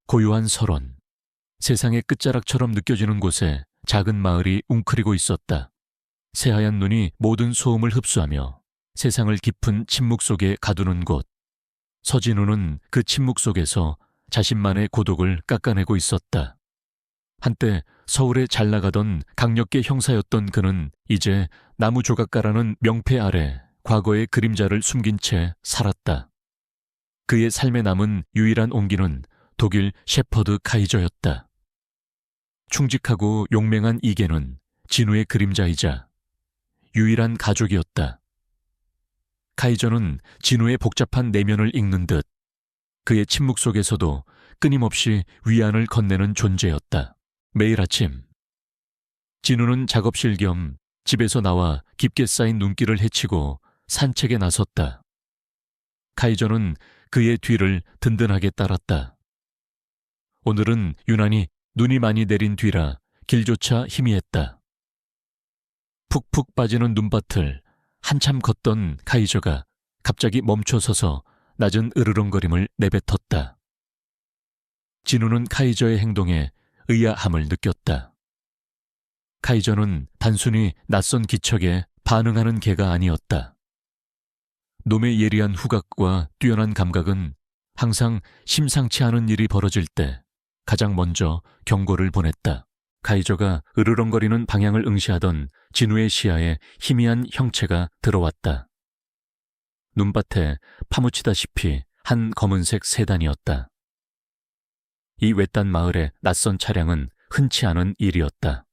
고요한 설원. 세상의 끝자락처럼 느껴지는 곳에 작은 마을이 웅크리고 있었다. 새하얀 눈이 모든 소음을 흡수하며 세상을 깊은 침묵 속에 가두는 곳. 서진우는 그 침묵 속에서 자신만의 고독을 깎아내고 있었다. 한때 서울에 잘 나가던 강력계 형사였던 그는 이제 나무 조각가라는 명패 아래 과거의 그림자를 숨긴 채 살았다. 그의 삶에 남은 유일한 온기는 독일 셰퍼드 카이저였다. 충직하고 용맹한 이계는 진우의 그림자이자 유일한 가족이었다. 카이저는 진우의 복잡한 내면을 읽는 듯 그의 침묵 속에서도 끊임없이 위안을 건네는 존재였다. 매일 아침 진우는 작업실 겸 집에서 나와 깊게 쌓인 눈길을 헤치고 산책에 나섰다. 카이저는 그의 뒤를 든든하게 따랐다. 오늘은 유난히 눈이 많이 내린 뒤라 길조차 희미했다. 푹푹 빠지는 눈밭을 한참 걷던 카이저가 갑자기 멈춰서서 낮은 으르렁거림을 내뱉었다. 진우는 카이저의 행동에 의아함을 느꼈다. 카이저는 단순히 낯선 기척에 반응하는 개가 아니었다. 놈의 예리한 후각과 뛰어난 감각은 항상 심상치 않은 일이 벌어질 때 가장 먼저 경고를 보냈다. 카이저가 으르렁거리는 방향을 응시하던 진우의 시야에 희미한 형체가 들어왔다. 눈밭에 파묻히다시피 한 검은색 세단이었다. 이 외딴 마을의 낯선 차량은 흔치 않은 일이었다.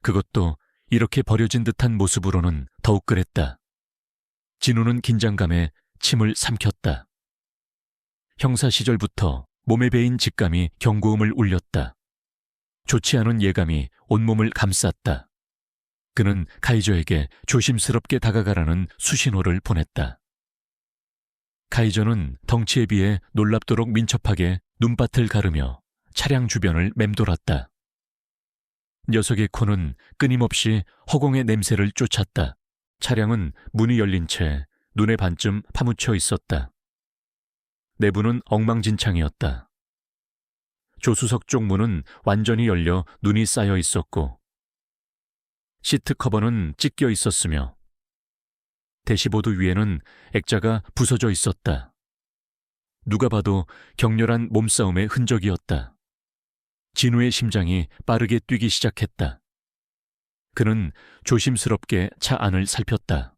그것도 이렇게 버려진 듯한 모습으로는 더욱 그랬다. 진우는 긴장감에 침을 삼켰다. 형사 시절부터 몸에 배인 직감이 경고음을 울렸다. 좋지 않은 예감이 온몸을 감쌌다. 그는 카이저에게 조심스럽게 다가가라는 수신호를 보냈다. 카이저는 덩치에 비해 놀랍도록 민첩하게 눈밭을 가르며 차량 주변을 맴돌았다. 녀석의 코는 끊임없이 허공의 냄새를 쫓았다. 차량은 문이 열린 채 눈에 반쯤 파묻혀 있었다. 내부는 엉망진창이었다. 조수석 쪽 문은 완전히 열려 눈이 쌓여 있었고 시트 커버는 찢겨 있었으며 대시보드 위에는 액자가 부서져 있었다. 누가 봐도 격렬한 몸싸움의 흔적이었다. 진우의 심장이 빠르게 뛰기 시작했다. 그는 조심스럽게 차 안을 살폈다.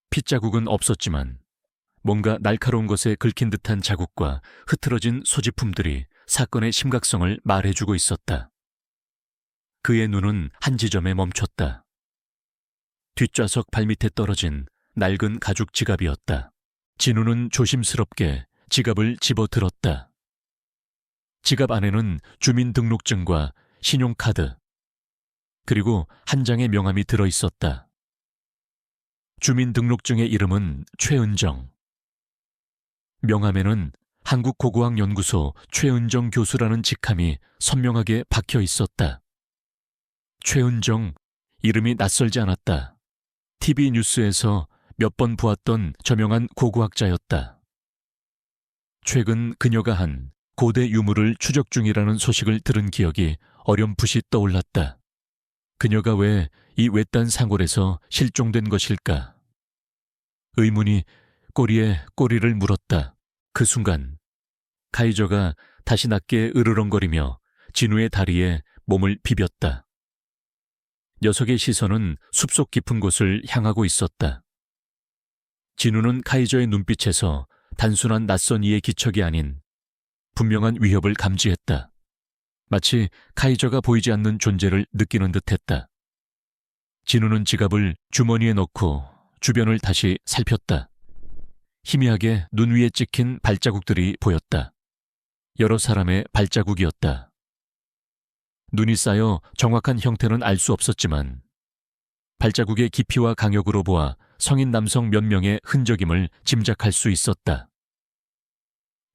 핏자국은 없었지만 뭔가 날카로운 것에 긁힌 듯한 자국과 흐트러진 소지품들이 사건의 심각성을 말해주고 있었다. 그의 눈은 한 지점에 멈췄다. 뒷좌석 발밑에 떨어진 낡은 가죽 지갑이었다. 진우는 조심스럽게 지갑을 집어들었다. 지갑 안에는 주민등록증과 신용카드, 그리고 한 장의 명함이 들어있었다. 주민등록증의 이름은 최은정. 명함에는 한국고고학연구소 최은정 교수라는 직함이 선명하게 박혀 있었다. 최은정, 이름이 낯설지 않았다. TV 뉴스에서 몇 번 보았던 저명한 고고학자였다. 최근 그녀가 한 고대 유물을 추적 중이라는 소식을 들은 기억이 어렴풋이 떠올랐다. 그녀가 왜 이 외딴 상골에서 실종된 것일까? 의문이 꼬리에 꼬리를 물었다. 그 순간 카이저가 다시 낮게 으르렁거리며 진우의 다리에 몸을 비볐다. 녀석의 시선은 숲속 깊은 곳을 향하고 있었다. 진우는 카이저의 눈빛에서 단순한 낯선 이의 기척이 아닌 분명한 위협을 감지했다. 마치 카이저가 보이지 않는 존재를 느끼는 듯했다. 진우는 지갑을 주머니에 넣고 주변을 다시 살폈다. 희미하게 눈 위에 찍힌 발자국들이 보였다. 여러 사람의 발자국이었다. 눈이 쌓여 정확한 형태는 알 수 없었지만 발자국의 깊이와 강역으로 보아 성인 남성 몇 명의 흔적임을 짐작할 수 있었다.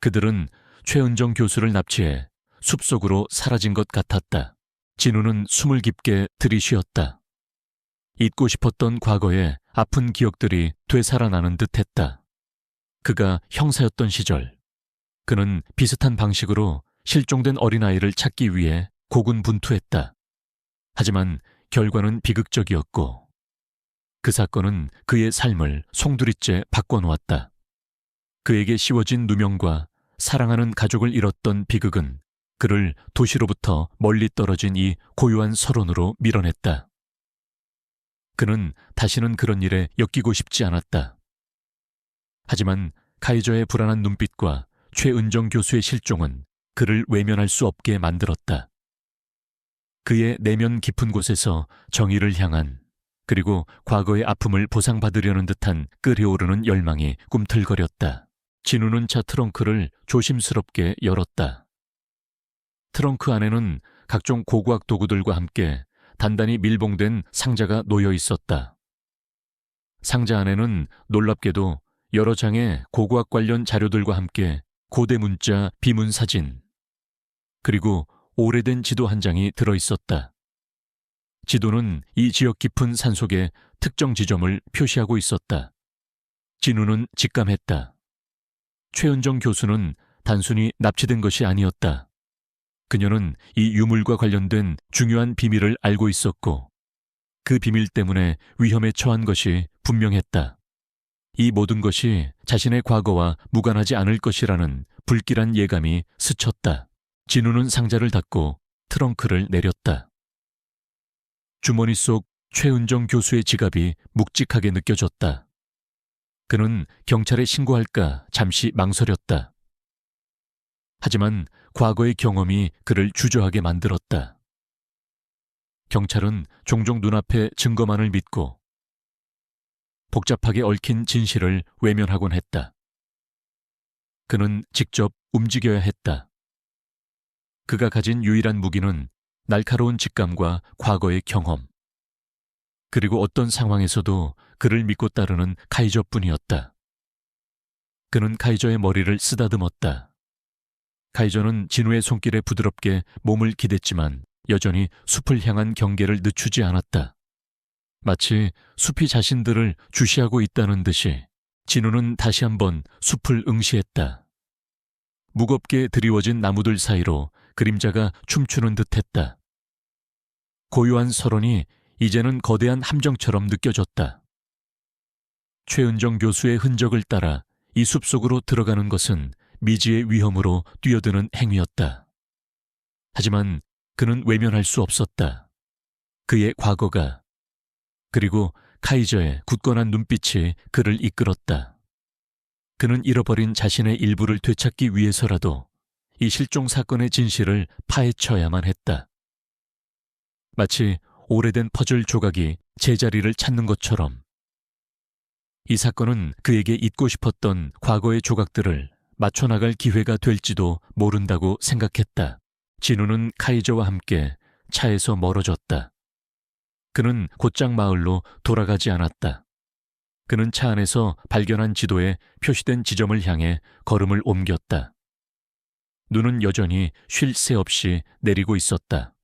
그들은 최은정 교수를 납치해 숲속으로 사라진 것 같았다. 진우는 숨을 깊게 들이쉬었다. 잊고 싶었던 과거의 아픈 기억들이 되살아나는 듯했다. 그가 형사였던 시절, 그는 비슷한 방식으로 실종된 어린아이를 찾기 위해 고군분투했다. 하지만 결과는 비극적이었고 그 사건은 그의 삶을 송두리째 바꿔놓았다. 그에게 씌워진 누명과 사랑하는 가족을 잃었던 비극은 그를 도시로부터 멀리 떨어진 이 고요한 서론으로 밀어냈다. 그는 다시는 그런 일에 엮이고 싶지 않았다. 하지만 카이저의 불안한 눈빛과 최은정 교수의 실종은 그를 외면할 수 없게 만들었다. 그의 내면 깊은 곳에서 정의를 향한 그리고 과거의 아픔을 보상받으려는 듯한 끓여오르는 열망이 꿈틀거렸다. 진우는 차 트렁크를 조심스럽게 열었다. 트렁크 안에는 각종 고고학 도구들과 함께 단단히 밀봉된 상자가 놓여 있었다. 상자 안에는 놀랍게도 여러 장의 고고학 관련 자료들과 함께 고대 문자, 비문 사진, 그리고 오래된 지도 한 장이 들어있었다. 지도는 이 지역 깊은 산속의 특정 지점을 표시하고 있었다. 진우는 직감했다. 최은정 교수는 단순히 납치된 것이 아니었다. 그녀는 이 유물과 관련된 중요한 비밀을 알고 있었고 그 비밀 때문에 위험에 처한 것이 분명했다. 이 모든 것이 자신의 과거와 무관하지 않을 것이라는 불길한 예감이 스쳤다. 진우는 상자를 닫고 트렁크를 내렸다. 주머니 속 최은정 교수의 지갑이 묵직하게 느껴졌다. 그는 경찰에 신고할까 잠시 망설였다. 하지만 과거의 경험이 그를 주저하게 만들었다. 경찰은 종종 눈앞의 증거만을 믿고 복잡하게 얽힌 진실을 외면하곤 했다. 그는 직접 움직여야 했다. 그가 가진 유일한 무기는 날카로운 직감과 과거의 경험, 그리고 어떤 상황에서도 그를 믿고 따르는 카이저뿐이었다. 그는 카이저의 머리를 쓰다듬었다. 카이저는 진우의 손길에 부드럽게 몸을 기댔지만 여전히 숲을 향한 경계를 늦추지 않았다. 마치 숲이 자신들을 주시하고 있다는 듯이 진우는 다시 한번 숲을 응시했다. 무겁게 드리워진 나무들 사이로 그림자가 춤추는 듯했다. 고요한 설원이 이제는 거대한 함정처럼 느껴졌다. 최은정 교수의 흔적을 따라 이 숲속으로 들어가는 것은 미지의 위험으로 뛰어드는 행위였다. 하지만 그는 외면할 수 없었다. 그의 과거가, 그리고 카이저의 굳건한 눈빛이 그를 이끌었다. 그는 잃어버린 자신의 일부를 되찾기 위해서라도 이 실종 사건의 진실을 파헤쳐야만 했다. 마치 오래된 퍼즐 조각이 제자리를 찾는 것처럼 이 사건은 그에게 잊고 싶었던 과거의 조각들을 맞춰나갈 기회가 될지도 모른다고 생각했다. 진우는 카이저와 함께 차에서 멀어졌다. 그는 곧장 마을로 돌아가지 않았다. 그는 차 안에서 발견한 지도에 표시된 지점을 향해 걸음을 옮겼다. 눈은 여전히 쉴 새 없이 내리고 있었다.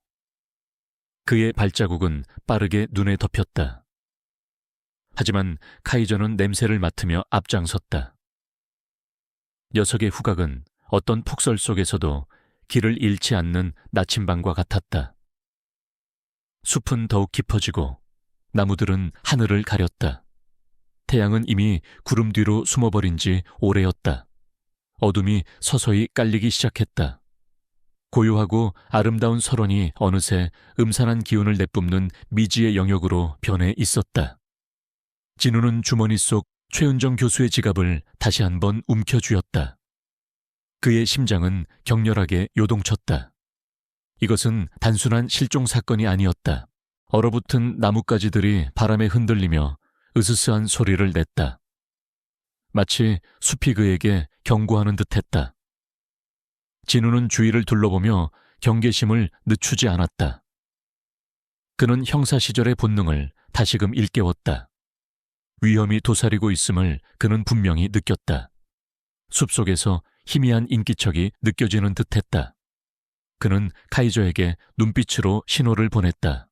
그의 발자국은 빠르게 눈에 덮였다. 하지만 카이저는 냄새를 맡으며 앞장섰다. 녀석의 후각은 어떤 폭설 속에서도 길을 잃지 않는 나침반과 같았다. 숲은 더욱 깊어지고 나무들은 하늘을 가렸다. 태양은 이미 구름 뒤로 숨어버린 지 오래였다. 어둠이 서서히 깔리기 시작했다. 고요하고 아름다운 설원이 어느새 음산한 기운을 내뿜는 미지의 영역으로 변해 있었다. 진우는 주머니 속 최은정 교수의 지갑을 다시 한번 움켜쥐었다. 그의 심장은 격렬하게 요동쳤다. 이것은 단순한 실종 사건이 아니었다. 얼어붙은 나뭇가지들이 바람에 흔들리며 으스스한 소리를 냈다. 마치 숲이 그에게 경고하는 듯했다. 진우는 주위를 둘러보며 경계심을 늦추지 않았다. 그는 형사 시절의 본능을 다시금 일깨웠다. 위험이 도사리고 있음을 그는 분명히 느꼈다. 숲속에서 희미한 인기척이 느껴지는 듯했다. 그는 카이저에게 눈빛으로 신호를 보냈다.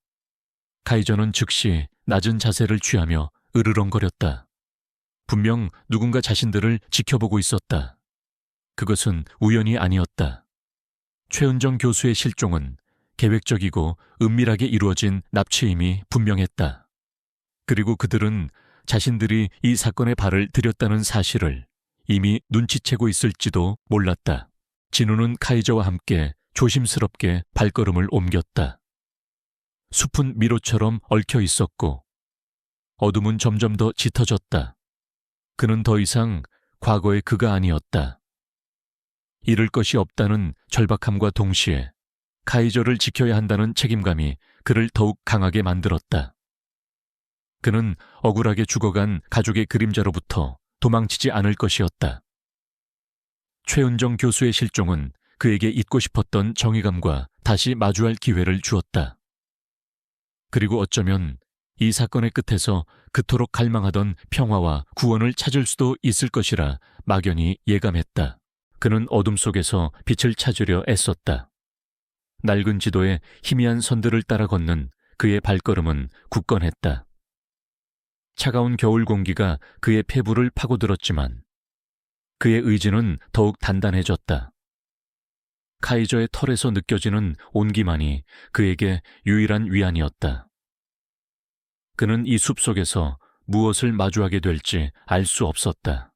카이저는 즉시 낮은 자세를 취하며 으르렁거렸다. 분명 누군가 자신들을 지켜보고 있었다. 그것은 우연이 아니었다. 최은정 교수의 실종은 계획적이고 은밀하게 이루어진 납치임이 분명했다. 그리고 그들은 자신들이 이 사건에 발을 들였다는 사실을 이미 눈치채고 있을지도 몰랐다. 진우는 카이저와 함께 조심스럽게 발걸음을 옮겼다. 숲은 미로처럼 얽혀 있었고 어둠은 점점 더 짙어졌다. 그는 더 이상 과거의 그가 아니었다. 잃을 것이 없다는 절박함과 동시에 카이저를 지켜야 한다는 책임감이 그를 더욱 강하게 만들었다. 그는 억울하게 죽어간 가족의 그림자로부터 도망치지 않을 것이었다. 최은정 교수의 실종은 그에게 잊고 싶었던 정의감과 다시 마주할 기회를 주었다. 그리고 어쩌면 이 사건의 끝에서 그토록 갈망하던 평화와 구원을 찾을 수도 있을 것이라 막연히 예감했다. 그는 어둠 속에서 빛을 찾으려 애썼다. 낡은 지도에 희미한 선들을 따라 걷는 그의 발걸음은 굳건했다. 차가운 겨울 공기가 그의 폐부를 파고들었지만 그의 의지는 더욱 단단해졌다. 카이저의 털에서 느껴지는 온기만이 그에게 유일한 위안이었다. 그는 이 숲속에서 무엇을 마주하게 될지 알 수 없었다.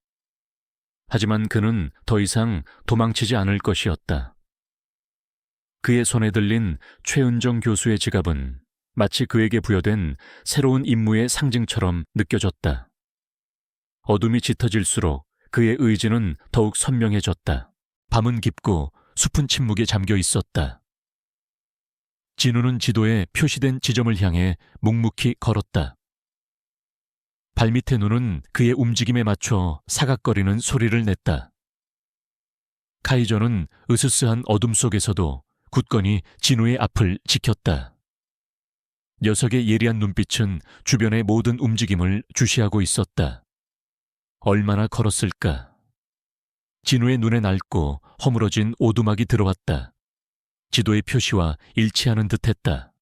하지만 그는 더 이상 도망치지 않을 것이었다. 그의 손에 들린 최은정 교수의 지갑은 마치 그에게 부여된 새로운 임무의 상징처럼 느껴졌다. 어둠이 짙어질수록 그의 의지는 더욱 선명해졌다. 밤은 깊고 숲은 침묵에 잠겨 있었다. 진우는 지도에 표시된 지점을 향해 묵묵히 걸었다. 발밑의 눈은 그의 움직임에 맞춰 사각거리는 소리를 냈다. 카이저는 으스스한 어둠 속에서도 굳건히 진우의 앞을 지켰다. 녀석의 예리한 눈빛은 주변의 모든 움직임을 주시하고 있었다. 얼마나 걸었을까? 진우의 눈에 낡고 허물어진 오두막이 들어왔다. 지도의 표시와 일치하는 듯했다.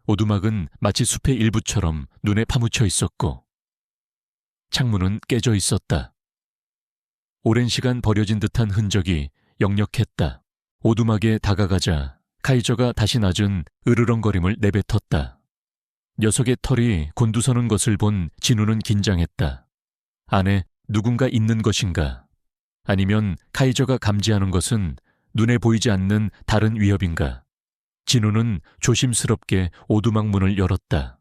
오두막은 마치 숲의 일부처럼 눈에 파묻혀 있었고 창문은 깨져 있었다. 오랜 시간 버려진 듯한 흔적이 역력했다. 오두막에 다가가자 카이저가 다시 낮은 으르렁거림을 내뱉었다. 녀석의 털이 곤두서는 것을 본 진우는 긴장했다. 안에 누군가 있는 것인가? 아니면 카이저가 감지하는 것은 눈에 보이지 않는 다른 위협인가? 진우는 조심스럽게 오두막 문을 열었다.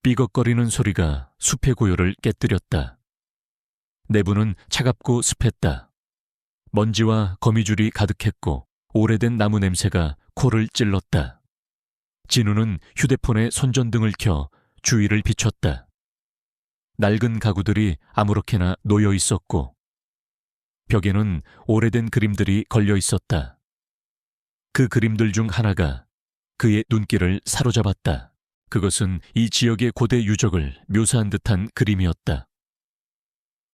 삐걱거리는 소리가 숲의 고요를 깨뜨렸다. 내부는 차갑고 습했다. 먼지와 거미줄이 가득했고 오래된 나무 냄새가 코를 찔렀다. 진우는 휴대폰에 손전등을 켜 주위를 비췄다. 낡은 가구들이 아무렇게나 놓여 있었고 벽에는 오래된 그림들이 걸려 있었다. 그 그림들 중 하나가 그의 눈길을 사로잡았다. 그것은 이 지역의 고대 유적을 묘사한 듯한 그림이었다.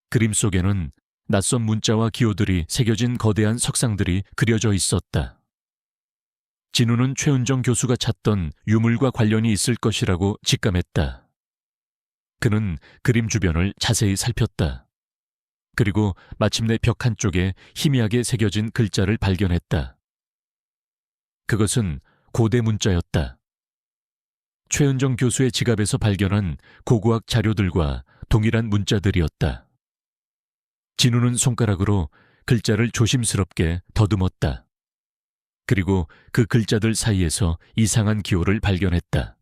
그림 속에는 낯선 문자와 기호들이 새겨진 거대한 석상들이 그려져 있었다. 진우는 최은정 교수가 찾던 유물과 관련이 있을 것이라고 직감했다. 그는 그림 주변을 자세히 살폈다. 그리고 마침내 벽 한쪽에 희미하게 새겨진 글자를 발견했다. 그것은 고대 문자였다. 최은정 교수의 지갑에서 발견한 고고학 자료들과 동일한 문자들이었다. 진우는 손가락으로 글자를 조심스럽게 더듬었다. 그리고 그 글자들 사이에서 이상한 기호를 발견했다.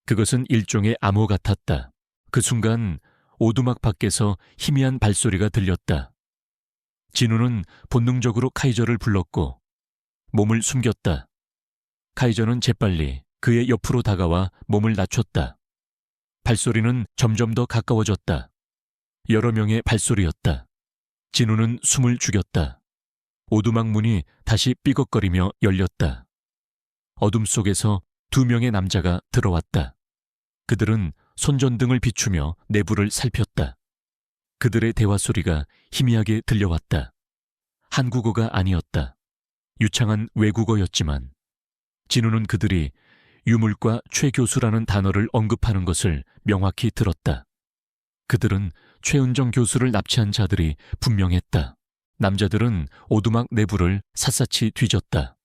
그것은 일종의 암호 같았다. 그 순간 오두막 밖에서 희미한 발소리가 들렸다. 진우는 본능적으로 카이저를 불렀고 몸을 숨겼다. 카이저는 재빨리 그의 옆으로 다가와 몸을 낮췄다. 발소리는 점점 더 가까워졌다. 여러 명의 발소리였다. 진우는 숨을 죽였다. 오두막 문이 다시 삐걱거리며 열렸다. 어둠 속에서 2명의 남자가 들어왔다. 그들은 손전등을 비추며 내부를 살폈다. 그들의 대화 소리가 희미하게 들려왔다. 한국어가 아니었다. 유창한 외국어였지만 진우는 그들이 유물과 최 교수라는 단어를 언급하는 것을 명확히 들었다. 그들은 최은정 교수를 납치한 자들이 분명했다. 남자들은 오두막 내부를 샅샅이 뒤졌다.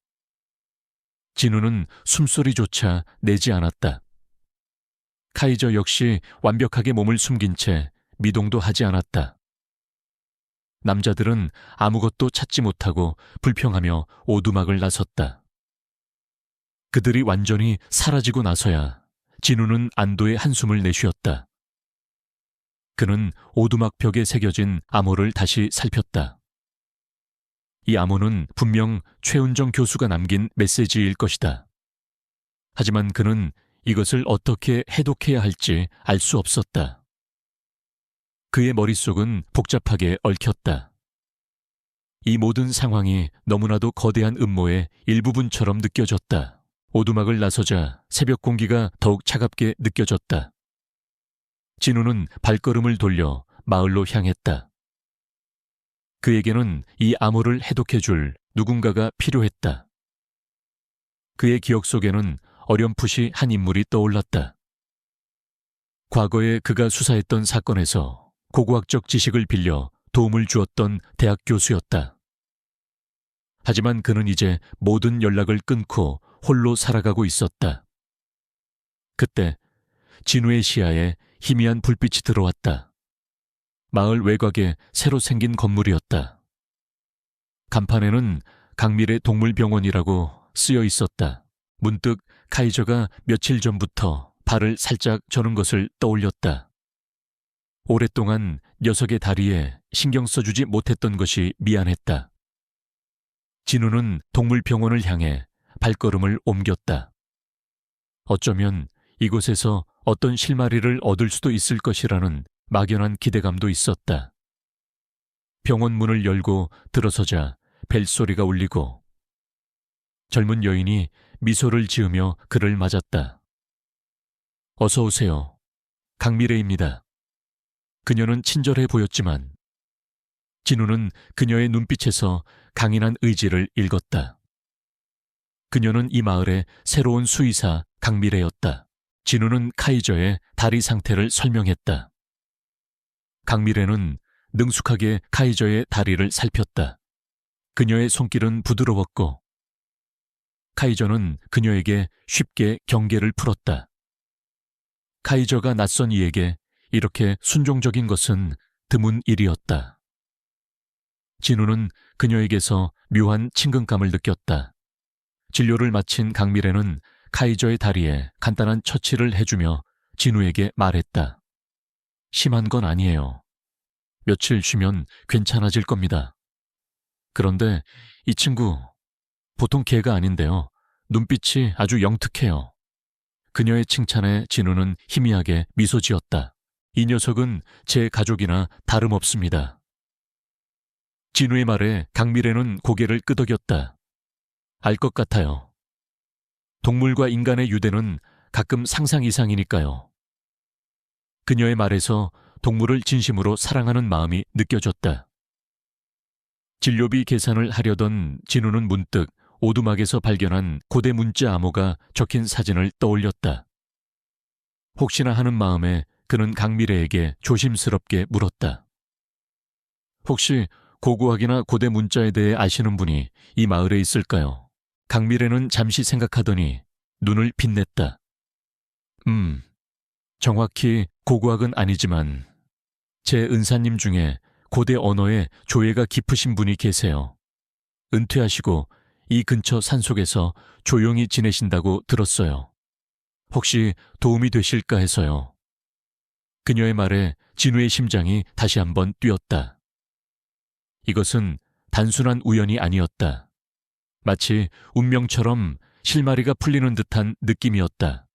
진우는 숨소리조차 내지 않았다. 카이저 역시 완벽하게 몸을 숨긴 채 미동도 하지 않았다. 남자들은 아무것도 찾지 못하고 불평하며 오두막을 나섰다. 그들이 완전히 사라지고 나서야 진우는 안도의 한숨을 내쉬었다. 그는 오두막 벽에 새겨진 암호를 다시 살폈다. 이 암호는 분명 최은정 교수가 남긴 메시지일 것이다. 하지만 그는 이것을 어떻게 해독해야 할지 알 수 없었다. 그의 머릿속은 복잡하게 얽혔다. 이 모든 상황이 너무나도 거대한 음모의 일부분처럼 느껴졌다. 오두막을 나서자 새벽 공기가 더욱 차갑게 느껴졌다. 진우는 발걸음을 돌려 마을로 향했다. 그에게는 이 암호를 해독해줄 누군가가 필요했다. 그의 기억 속에는 어렴풋이 한 인물이 떠올랐다. 과거에 그가 수사했던 사건에서 고고학적 지식을 빌려 도움을 주었던 대학 교수였다. 하지만 그는 이제 모든 연락을 끊고 홀로 살아가고 있었다. 그때 진우의 시야에 희미한 불빛이 들어왔다. 마을 외곽에 새로 생긴 건물이었다. 간판에는 강밀의 동물병원이라고 쓰여 있었다. 문득 카이저가 며칠 전부터 발을 살짝 저는 것을 떠올렸다. 오랫동안 녀석의 다리에 신경 써주지 못했던 것이 미안했다. 진우는 동물병원을 향해 발걸음을 옮겼다. 어쩌면 이곳에서 어떤 실마리를 얻을 수도 있을 것이라는 막연한 기대감도 있었다. 병원 문을 열고 들어서자 벨소리가 울리고 젊은 여인이 미소를 지으며 그를 맞았다. 어서 오세요. 강미래입니다. 그녀는 친절해 보였지만 진우는 그녀의 눈빛에서 강인한 의지를 읽었다. 그녀는 이 마을의 새로운 수의사 강미래였다. 진우는 카이저의 다리 상태를 설명했다. 강미래는 능숙하게 카이저의 다리를 살폈다. 그녀의 손길은 부드러웠고 카이저는 그녀에게 쉽게 경계를 풀었다. 카이저가 낯선 이에게 이렇게 순종적인 것은 드문 일이었다. 진우는 그녀에게서 묘한 친근감을 느꼈다. 진료를 마친 강미래는 카이저의 다리에 간단한 처치를 해주며 진우에게 말했다. 심한 건 아니에요. 며칠 쉬면 괜찮아질 겁니다. 그런데 이 친구 보통 개가 아닌데요. 눈빛이 아주 영특해요. 그녀의 칭찬에 진우는 희미하게 미소 지었다. 이 녀석은 제 가족이나 다름없습니다. 진우의 말에 강미래는 고개를 끄덕였다. 알 것 같아요. 동물과 인간의 유대는 가끔 상상 이상이니까요. 그녀의 말에서 동물을 진심으로 사랑하는 마음이 느껴졌다. 진료비 계산을 하려던 진우는 문득 오두막에서 발견한 고대 문자 암호가 적힌 사진을 떠올렸다. 혹시나 하는 마음에 그는 강미래에게 조심스럽게 물었다. 혹시 고고학이나 고대 문자에 대해 아시는 분이 이 마을에 있을까요? 강미래는 잠시 생각하더니 눈을 빛냈다. 정확히 고고학은 아니지만 제 은사님 중에 고대 언어에 조예가 깊으신 분이 계세요. 은퇴하시고 이 근처 산속에서 조용히 지내신다고 들었어요. 혹시 도움이 되실까 해서요. 그녀의 말에 진우의 심장이 다시 한번 뛰었다. 이것은 단순한 우연이 아니었다. 마치 운명처럼 실마리가 풀리는 듯한 느낌이었다.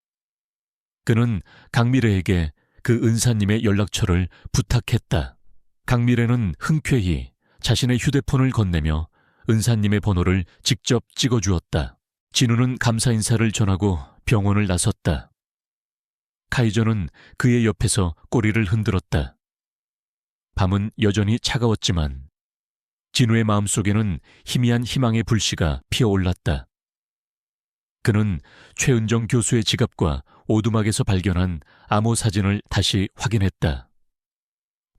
그는 강미래에게 그 은사님의 연락처를 부탁했다. 강미래는 흔쾌히 자신의 휴대폰을 건네며 은사님의 번호를 직접 찍어주었다. 진우는 감사 인사를 전하고 병원을 나섰다. 카이저는 그의 옆에서 꼬리를 흔들었다. 밤은 여전히 차가웠지만 진우의 마음속에는 희미한 희망의 불씨가 피어올랐다. 그는 최은정 교수의 지갑과 오두막에서 발견한 암호 사진을 다시 확인했다.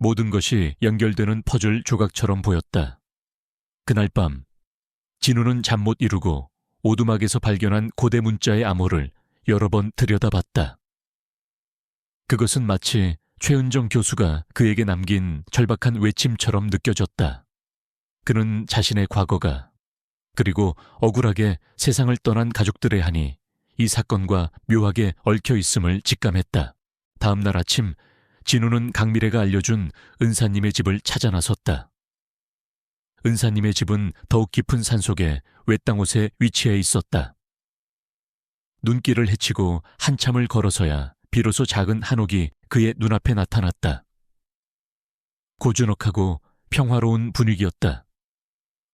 모든 것이 연결되는 퍼즐 조각처럼 보였다. 그날 밤 진우는 잠 못 이루고 오두막에서 발견한 고대 문자의 암호를 여러 번 들여다봤다. 그것은 마치 최은정 교수가 그에게 남긴 절박한 외침처럼 느껴졌다. 그는 자신의 과거가, 그리고 억울하게 세상을 떠난 가족들의 한이 이 사건과 묘하게 얽혀 있음을 직감했다. 다음 날 아침 진우는 강미래가 알려준 은사님의 집을 찾아 나섰다. 은사님의 집은 더욱 깊은 산속의 외딴 곳에 위치해 있었다. 눈길을 헤치고 한참을 걸어서야 비로소 작은 한옥이 그의 눈앞에 나타났다. 고즈넉하고 평화로운 분위기였다.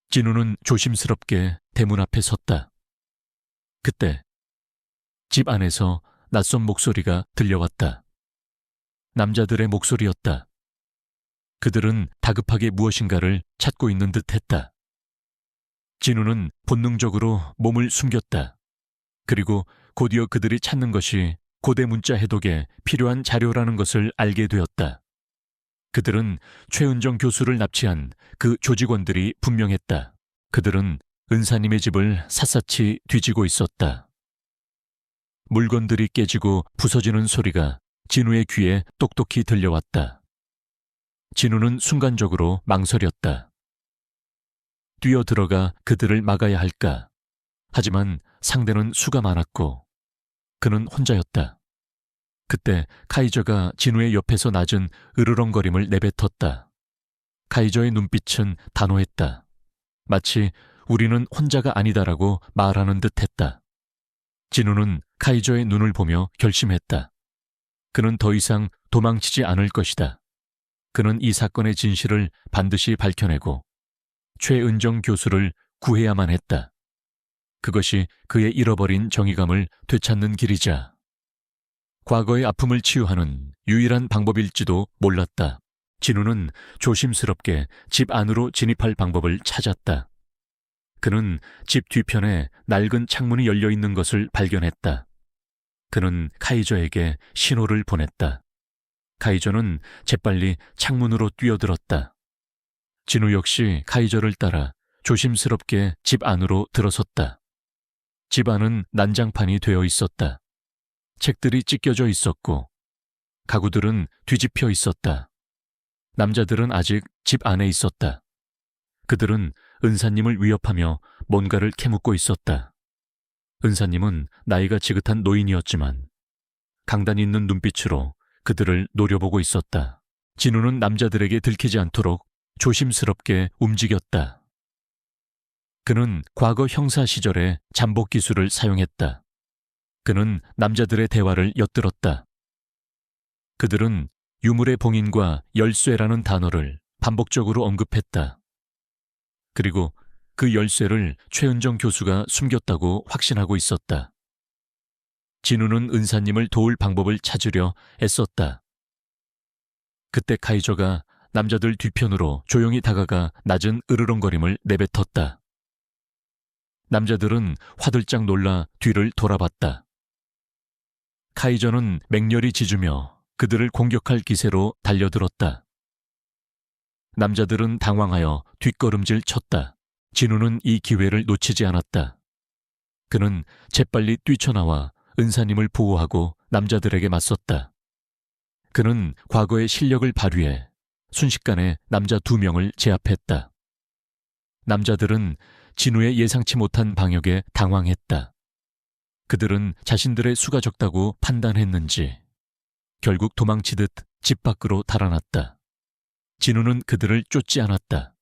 진우는 조심스럽게 대문 앞에 섰다. 그때 집 안에서 낯선 목소리가 들려왔다. 남자들의 목소리였다. 그들은 다급하게 무엇인가를 찾고 있는 듯했다. 진우는 본능적으로 몸을 숨겼다. 그리고 곧이어 그들이 찾는 것이 고대 문자 해독에 필요한 자료라는 것을 알게 되었다. 그들은 최은정 교수를 납치한 그 조직원들이 분명했다. 그들은 은사님의 집을 샅샅이 뒤지고 있었다. 물건들이 깨지고 부서지는 소리가 진우의 귀에 똑똑히 들려왔다. 진우는 순간적으로 망설였다. 뛰어들어가 그들을 막아야 할까? 하지만 상대는 수가 많았고 그는 혼자였다. 그때 카이저가 진우의 옆에서 낮은 으르렁거림을 내뱉었다. 카이저의 눈빛은 단호했다. 마치 우리는 혼자가 아니다라고 말하는 듯했다. 진우는 카이저의 눈을 보며 결심했다. 그는 더 이상 도망치지 않을 것이다. 그는 이 사건의 진실을 반드시 밝혀내고 최은정 교수를 구해야만 했다. 그것이 그의 잃어버린 정의감을 되찾는 길이자 과거의 아픔을 치유하는 유일한 방법일지도 몰랐다. 진우는 조심스럽게 집 안으로 진입할 방법을 찾았다. 그는 집 뒤편에 낡은 창문이 열려 있는 것을 발견했다. 그는 카이저에게 신호를 보냈다. 카이저는 재빨리 창문으로 뛰어들었다. 진우 역시 카이저를 따라 조심스럽게 집 안으로 들어섰다. 집 안은 난장판이 되어 있었다. 책들이 찢겨져 있었고 가구들은 뒤집혀 있었다. 남자들은 아직 집 안에 있었다. 그들은 은사님을 위협하며 뭔가를 캐묻고 있었다. 은사님은 나이가 지긋한 노인이었지만 강단 있는 눈빛으로 그들을 노려보고 있었다. 진우는 남자들에게 들키지 않도록 조심스럽게 움직였다. 그는 과거 형사 시절에 잠복 기술을 사용했다. 그는 남자들의 대화를 엿들었다. 그들은 유물의 봉인과 열쇠라는 단어를 반복적으로 언급했다. 그리고 그 열쇠를 최은정 교수가 숨겼다고 확신하고 있었다. 진우는 은사님을 도울 방법을 찾으려 애썼다. 그때 카이저가 남자들 뒤편으로 조용히 다가가 낮은 으르렁거림을 내뱉었다. 남자들은 화들짝 놀라 뒤를 돌아봤다. 카이저는 맹렬히 짖으며 그들을 공격할 기세로 달려들었다. 남자들은 당황하여 뒷걸음질 쳤다. 진우는 이 기회를 놓치지 않았다. 그는 재빨리 뛰쳐나와 은사님을 보호하고 남자들에게 맞섰다. 그는 과거의 실력을 발휘해 순식간에 남자 2명을 제압했다. 남자들은 진우의 예상치 못한 방역에 당황했다. 그들은 자신들의 수가 적다고 판단했는지 결국 도망치듯 집 밖으로 달아났다. 진우는 그들을 쫓지 않았다.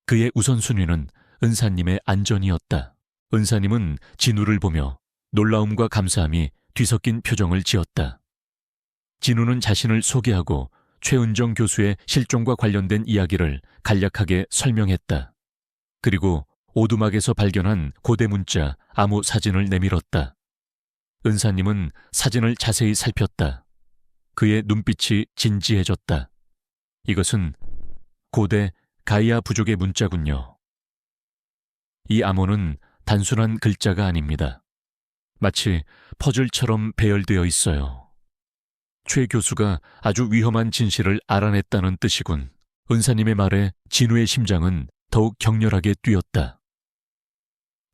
그의 우선순위는 은사님의 안전이었다. 은사님은 진우를 보며 놀라움과 감사함이 뒤섞인 표정을 지었다. 진우는 자신을 소개하고 최은정 교수의 실종과 관련된 이야기를 간략하게 설명했다. 그리고 오두막에서 발견한 고대 문자 암호 사진을 내밀었다. 은사님은 사진을 자세히 살폈다. 그의 눈빛이 진지해졌다. 이것은 고대 가이아 부족의 문자군요. 이 암호는 단순한 글자가 아닙니다. 마치 퍼즐처럼 배열되어 있어요. 최 교수가 아주 위험한 진실을 알아냈다는 뜻이군. 은사님의 말에 진우의 심장은 더욱 격렬하게 뛰었다.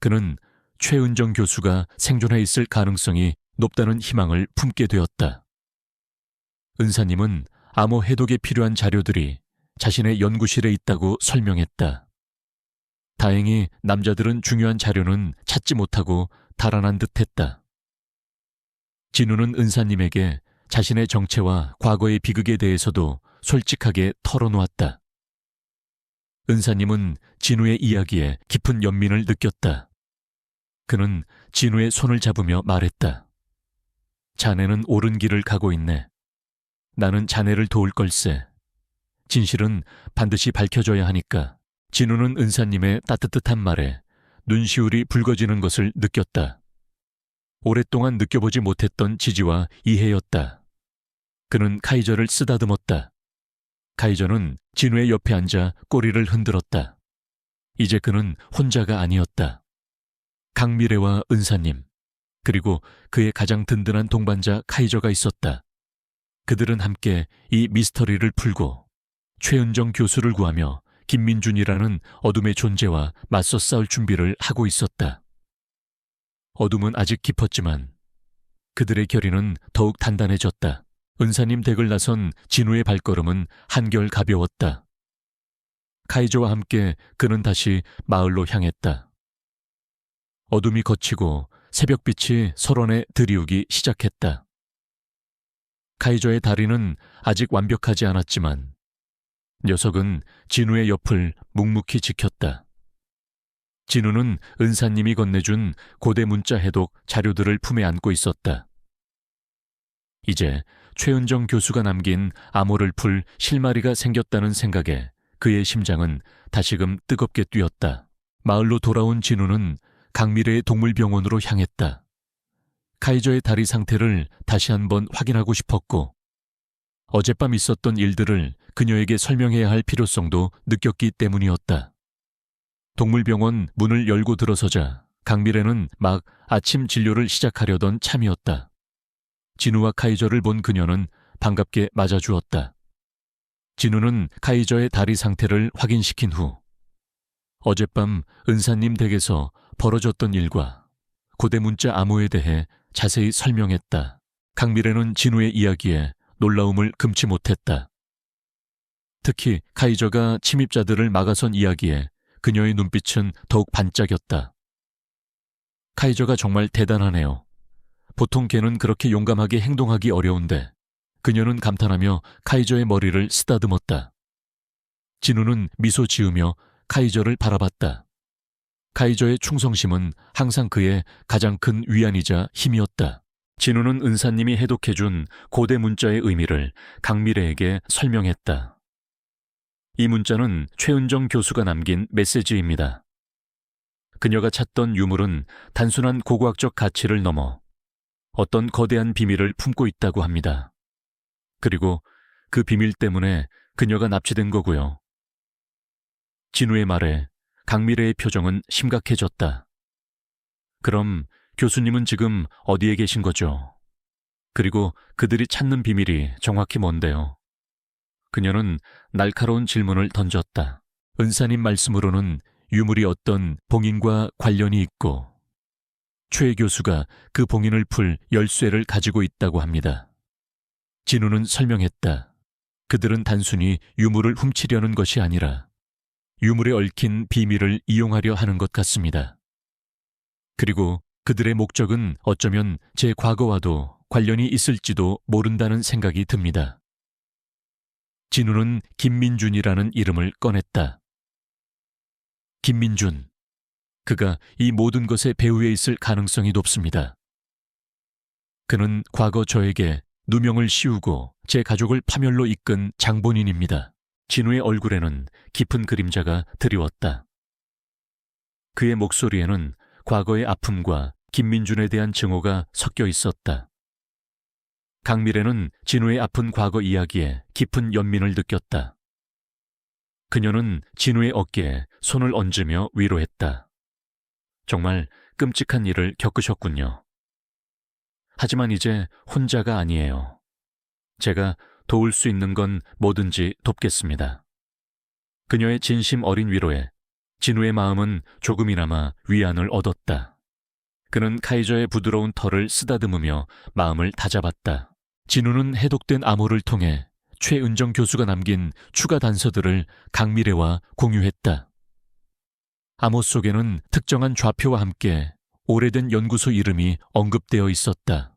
그는 최은정 교수가 생존해 있을 가능성이 높다는 희망을 품게 되었다. 은사님은 암호 해독에 필요한 자료들이 자신의 연구실에 있다고 설명했다. 다행히 남자들은 중요한 자료는 찾지 못하고 달아난 듯했다. 진우는 은사님에게 자신의 정체와 과거의 비극에 대해서도 솔직하게 털어놓았다. 은사님은 진우의 이야기에 깊은 연민을 느꼈다. 그는 진우의 손을 잡으며 말했다. 자네는 옳은 길을 가고 있네. 나는 자네를 도울 걸세. 진실은 반드시 밝혀져야 하니까. 진우는 은사님의 따뜻한 말에 눈시울이 붉어지는 것을 느꼈다. 오랫동안 느껴보지 못했던 지지와 이해였다. 그는 카이저를 쓰다듬었다. 카이저는 진우의 옆에 앉아 꼬리를 흔들었다. 이제 그는 혼자가 아니었다. 강미래와 은사님, 그리고 그의 가장 든든한 동반자 카이저가 있었다. 그들은 함께 이 미스터리를 풀고 최은정 교수를 구하며 김민준이라는 어둠의 존재와 맞서 싸울 준비를 하고 있었다. 어둠은 아직 깊었지만 그들의 결의는 더욱 단단해졌다. 은사님 댁을 나선 진우의 발걸음은 한결 가벼웠다. 카이저와 함께 그는 다시 마을로 향했다. 어둠이 걷히고 새벽빛이 설원에 들이우기 시작했다. 카이저의 다리는 아직 완벽하지 않았지만 녀석은 진우의 옆을 묵묵히 지켰다. 진우는 은사님이 건네준 고대 문자 해독 자료들을 품에 안고 있었다. 이제 최은정 교수가 남긴 암호를 풀 실마리가 생겼다는 생각에 그의 심장은 다시금 뜨겁게 뛰었다. 마을로 돌아온 진우는 강미래의 동물병원으로 향했다. 카이저의 다리 상태를 다시 한번 확인하고 싶었고 어젯밤 있었던 일들을 그녀에게 설명해야 할 필요성도 느꼈기 때문이었다. 동물병원 문을 열고 들어서자 강미래는 막 아침 진료를 시작하려던 참이었다. 진우와 카이저를 본 그녀는 반갑게 맞아주었다. 진우는 카이저의 다리 상태를 확인시킨 후 어젯밤 은사님 댁에서 벌어졌던 일과 고대 문자 암호에 대해 자세히 설명했다. 강미래는 진우의 이야기에 놀라움을 금치 못했다. 특히 카이저가 침입자들을 막아선 이야기에 그녀의 눈빛은 더욱 반짝였다. 카이저가 정말 대단하네요. 보통 걔는 그렇게 용감하게 행동하기 어려운데 그녀는 감탄하며 카이저의 머리를 쓰다듬었다. 진우는 미소 지으며 카이저를 바라봤다. 카이저의 충성심은 항상 그의 가장 큰 위안이자 힘이었다. 진우는 은사님이 해독해준 고대 문자의 의미를 강미래에게 설명했다. 이 문자는 최은정 교수가 남긴 메시지입니다. 그녀가 찾던 유물은 단순한 고고학적 가치를 넘어 어떤 거대한 비밀을 품고 있다고 합니다. 그리고 그 비밀 때문에 그녀가 납치된 거고요. 진우의 말에 강미래의 표정은 심각해졌다. 그럼 교수님은 지금 어디에 계신 거죠? 그리고 그들이 찾는 비밀이 정확히 뭔데요? 그녀는 날카로운 질문을 던졌다. 은사님 말씀으로는 유물이 어떤 봉인과 관련이 있고 최 교수가 그 봉인을 풀 열쇠를 가지고 있다고 합니다. 진우는 설명했다. 그들은 단순히 유물을 훔치려는 것이 아니라 유물에 얽힌 비밀을 이용하려 하는 것 같습니다. 그리고 그들의 목적은 어쩌면 제 과거와도 관련이 있을지도 모른다는 생각이 듭니다. 진우는 김민준이라는 이름을 꺼냈다. 김민준. 그가 이 모든 것의 배후에 있을 가능성이 높습니다. 그는 과거 저에게 누명을 씌우고 제 가족을 파멸로 이끈 장본인입니다. 진우의 얼굴에는 깊은 그림자가 드리웠다. 그의 목소리에는 과거의 아픔과 김민준에 대한 증오가 섞여 있었다. 강미래는 진우의 아픈 과거 이야기에 깊은 연민을 느꼈다. 그녀는 진우의 어깨에 손을 얹으며 위로했다. 정말 끔찍한 일을 겪으셨군요. 하지만 이제 혼자가 아니에요. 제가 도울 수 있는 건 뭐든지 돕겠습니다. 그녀의 진심 어린 위로에 진우의 마음은 조금이나마 위안을 얻었다. 그는 카이저의 부드러운 털을 쓰다듬으며 마음을 다잡았다. 진우는 해독된 암호를 통해 최은정 교수가 남긴 추가 단서들을 강미래와 공유했다. 암호 속에는 특정한 좌표와 함께 오래된 연구소 이름이 언급되어 있었다.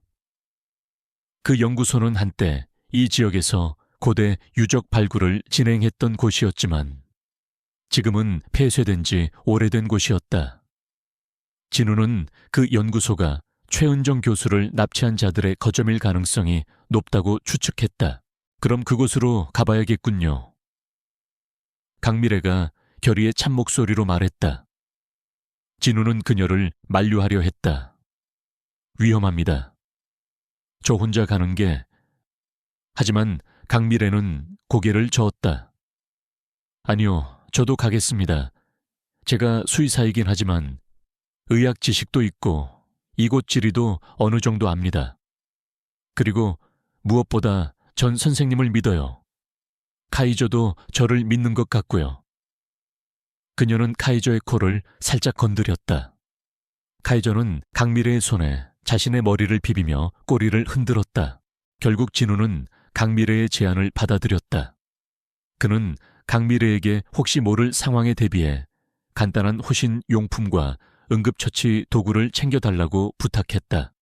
그 연구소는 한때 이 지역에서 고대 유적 발굴을 진행했던 곳이었지만 지금은 폐쇄된 지 오래된 곳이었다. 진우는 그 연구소가 최은정 교수를 납치한 자들의 거점일 가능성이 높다고 추측했다. 그럼 그곳으로 가봐야겠군요. 강미래가 결의의 참목소리로 말했다. 진우는 그녀를 만류하려 했다. 위험합니다. 저 혼자 가는 게... 하지만 강미래는 고개를 저었다. 아니요, 저도 가겠습니다. 제가 수의사이긴 하지만 의학 지식도 있고 이곳 지리도 어느 정도 압니다. 그리고 무엇보다 전 선생님을 믿어요. 카이저도 저를 믿는 것 같고요. 그녀는 카이저의 코를 살짝 건드렸다. 카이저는 강미래의 손에 자신의 머리를 비비며 꼬리를 흔들었다. 결국 진우는 강미래의 제안을 받아들였다. 그는 강미래에게 혹시 모를 상황에 대비해 간단한 호신 용품과 응급처치 도구를 챙겨달라고 부탁했다.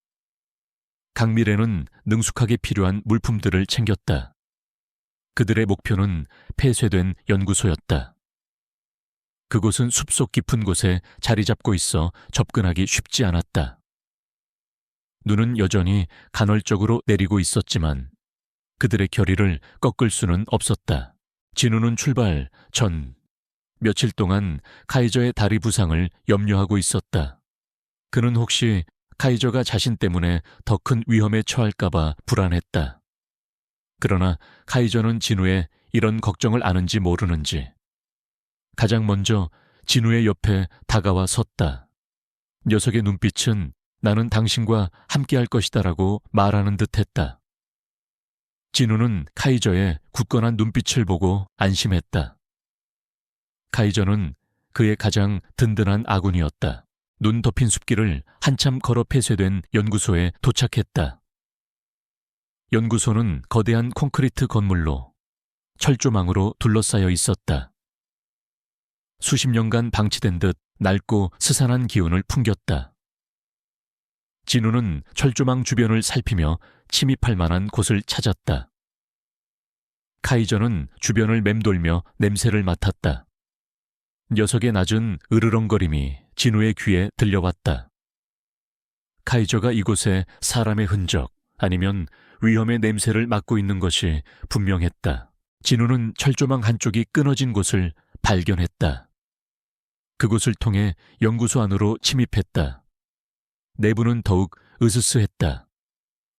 강미래는 능숙하게 필요한 물품들을 챙겼다. 그들의 목표는 폐쇄된 연구소였다. 그곳은 숲속 깊은 곳에 자리 잡고 있어 접근하기 쉽지 않았다. 눈은 여전히 간헐적으로 내리고 있었지만 그들의 결의를 꺾을 수는 없었다. 진우는 출발 전 며칠 동안 카이저의 다리 부상을 염려하고 있었다. 그는 혹시 카이저가 자신 때문에 더 큰 위험에 처할까봐 불안했다. 그러나 카이저는 진우의 이런 걱정을 아는지 모르는지 가장 먼저 진우의 옆에 다가와 섰다. 녀석의 눈빛은 나는 당신과 함께할 것이다라고 말하는 듯했다. 진우는 카이저의 굳건한 눈빛을 보고 안심했다. 카이저는 그의 가장 든든한 아군이었다. 눈 덮인 숲길을 한참 걸어 폐쇄된 연구소에 도착했다. 연구소는 거대한 콘크리트 건물로 철조망으로 둘러싸여 있었다. 수십 년간 방치된 듯 낡고 스산한 기운을 풍겼다. 진우는 철조망 주변을 살피며 침입할 만한 곳을 찾았다. 카이저는 주변을 맴돌며 냄새를 맡았다. 녀석의 낮은 으르렁거림이 진우의 귀에 들려왔다. 카이저가 이곳에 사람의 흔적 아니면 위험의 냄새를 맡고 있는 것이 분명했다. 진우는 철조망 한쪽이 끊어진 곳을 발견했다. 그곳을 통해 연구소 안으로 침입했다. 내부는 더욱 으스스했다.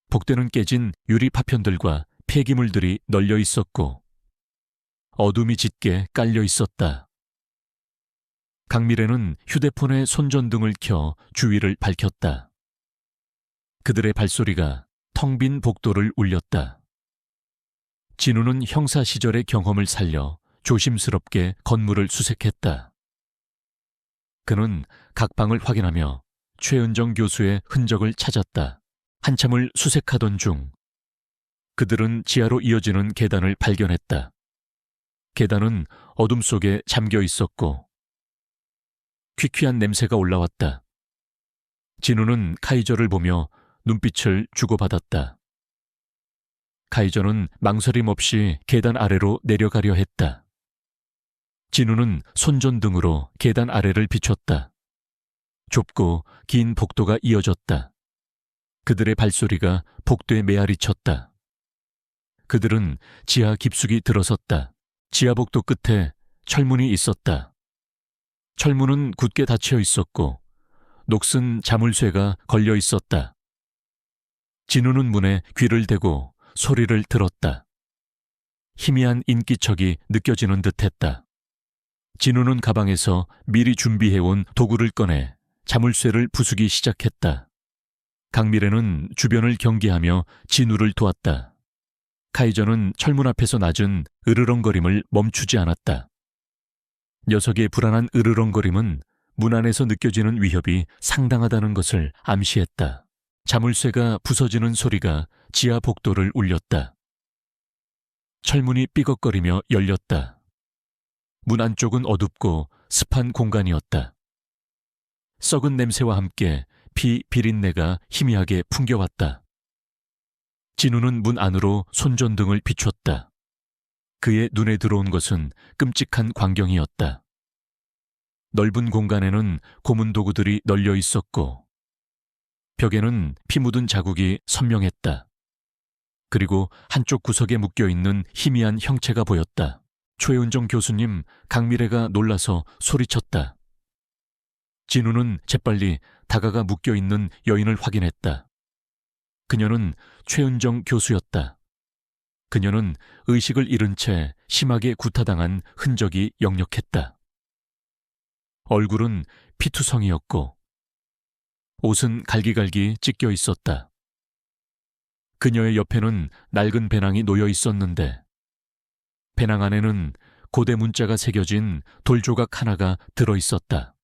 복대는 깨진 유리 파편들과 폐기물들이 널려 있었고 어둠이 짙게 깔려 있었다. 강미래는 휴대폰에 손전등을 켜 주위를 밝혔다. 그들의 발소리가 텅 빈 복도를 울렸다. 진우는 형사 시절의 경험을 살려 조심스럽게 건물을 수색했다. 그는 각 방을 확인하며 최은정 교수의 흔적을 찾았다. 한참을 수색하던 중 그들은 지하로 이어지는 계단을 발견했다. 계단은 어둠 속에 잠겨 있었고 퀴퀴한 냄새가 올라왔다. 진우는 카이저를 보며 눈빛을 주고받았다. 카이저는 망설임 없이 계단 아래로 내려가려 했다. 진우는 손전등으로 계단 아래를 비췄다. 좁고 긴 복도가 이어졌다. 그들의 발소리가 복도에 메아리 쳤다. 그들은 지하 깊숙이 들어섰다. 지하 복도 끝에 철문이 있었다. 철문은 굳게 닫혀 있었고 녹슨 자물쇠가 걸려 있었다. 진우는 문에 귀를 대고 소리를 들었다. 희미한 인기척이 느껴지는 듯했다. 진우는 가방에서 미리 준비해온 도구를 꺼내 자물쇠를 부수기 시작했다. 강미래는 주변을 경계하며 진우를 도왔다. 카이저는 철문 앞에서 낮은 으르렁거림을 멈추지 않았다. 녀석의 불안한 으르렁거림은 문 안에서 느껴지는 위협이 상당하다는 것을 암시했다. 자물쇠가 부서지는 소리가 지하 복도를 울렸다. 철문이 삐걱거리며 열렸다. 문 안쪽은 어둡고 습한 공간이었다. 썩은 냄새와 함께 피 비린내가 희미하게 풍겨왔다. 진우는 문 안으로 손전등을 비췄다. 그의 눈에 들어온 것은 끔찍한 광경이었다. 넓은 공간에는 고문 도구들이 널려 있었고 벽에는 피 묻은 자국이 선명했다. 그리고 한쪽 구석에 묶여있는 희미한 형체가 보였다. 최은정 교수님, 강미래가 놀라서 소리쳤다. 진우는 재빨리 다가가 묶여있는 여인을 확인했다. 그녀는 최은정 교수였다. 그녀는 의식을 잃은 채 심하게 구타당한 흔적이 역력했다. 얼굴은 피투성이었고 옷은 갈기갈기 찢겨 있었다. 그녀의 옆에는 낡은 배낭이 놓여 있었는데 배낭 안에는 고대 문자가 새겨진 돌조각 하나가 들어 있었다.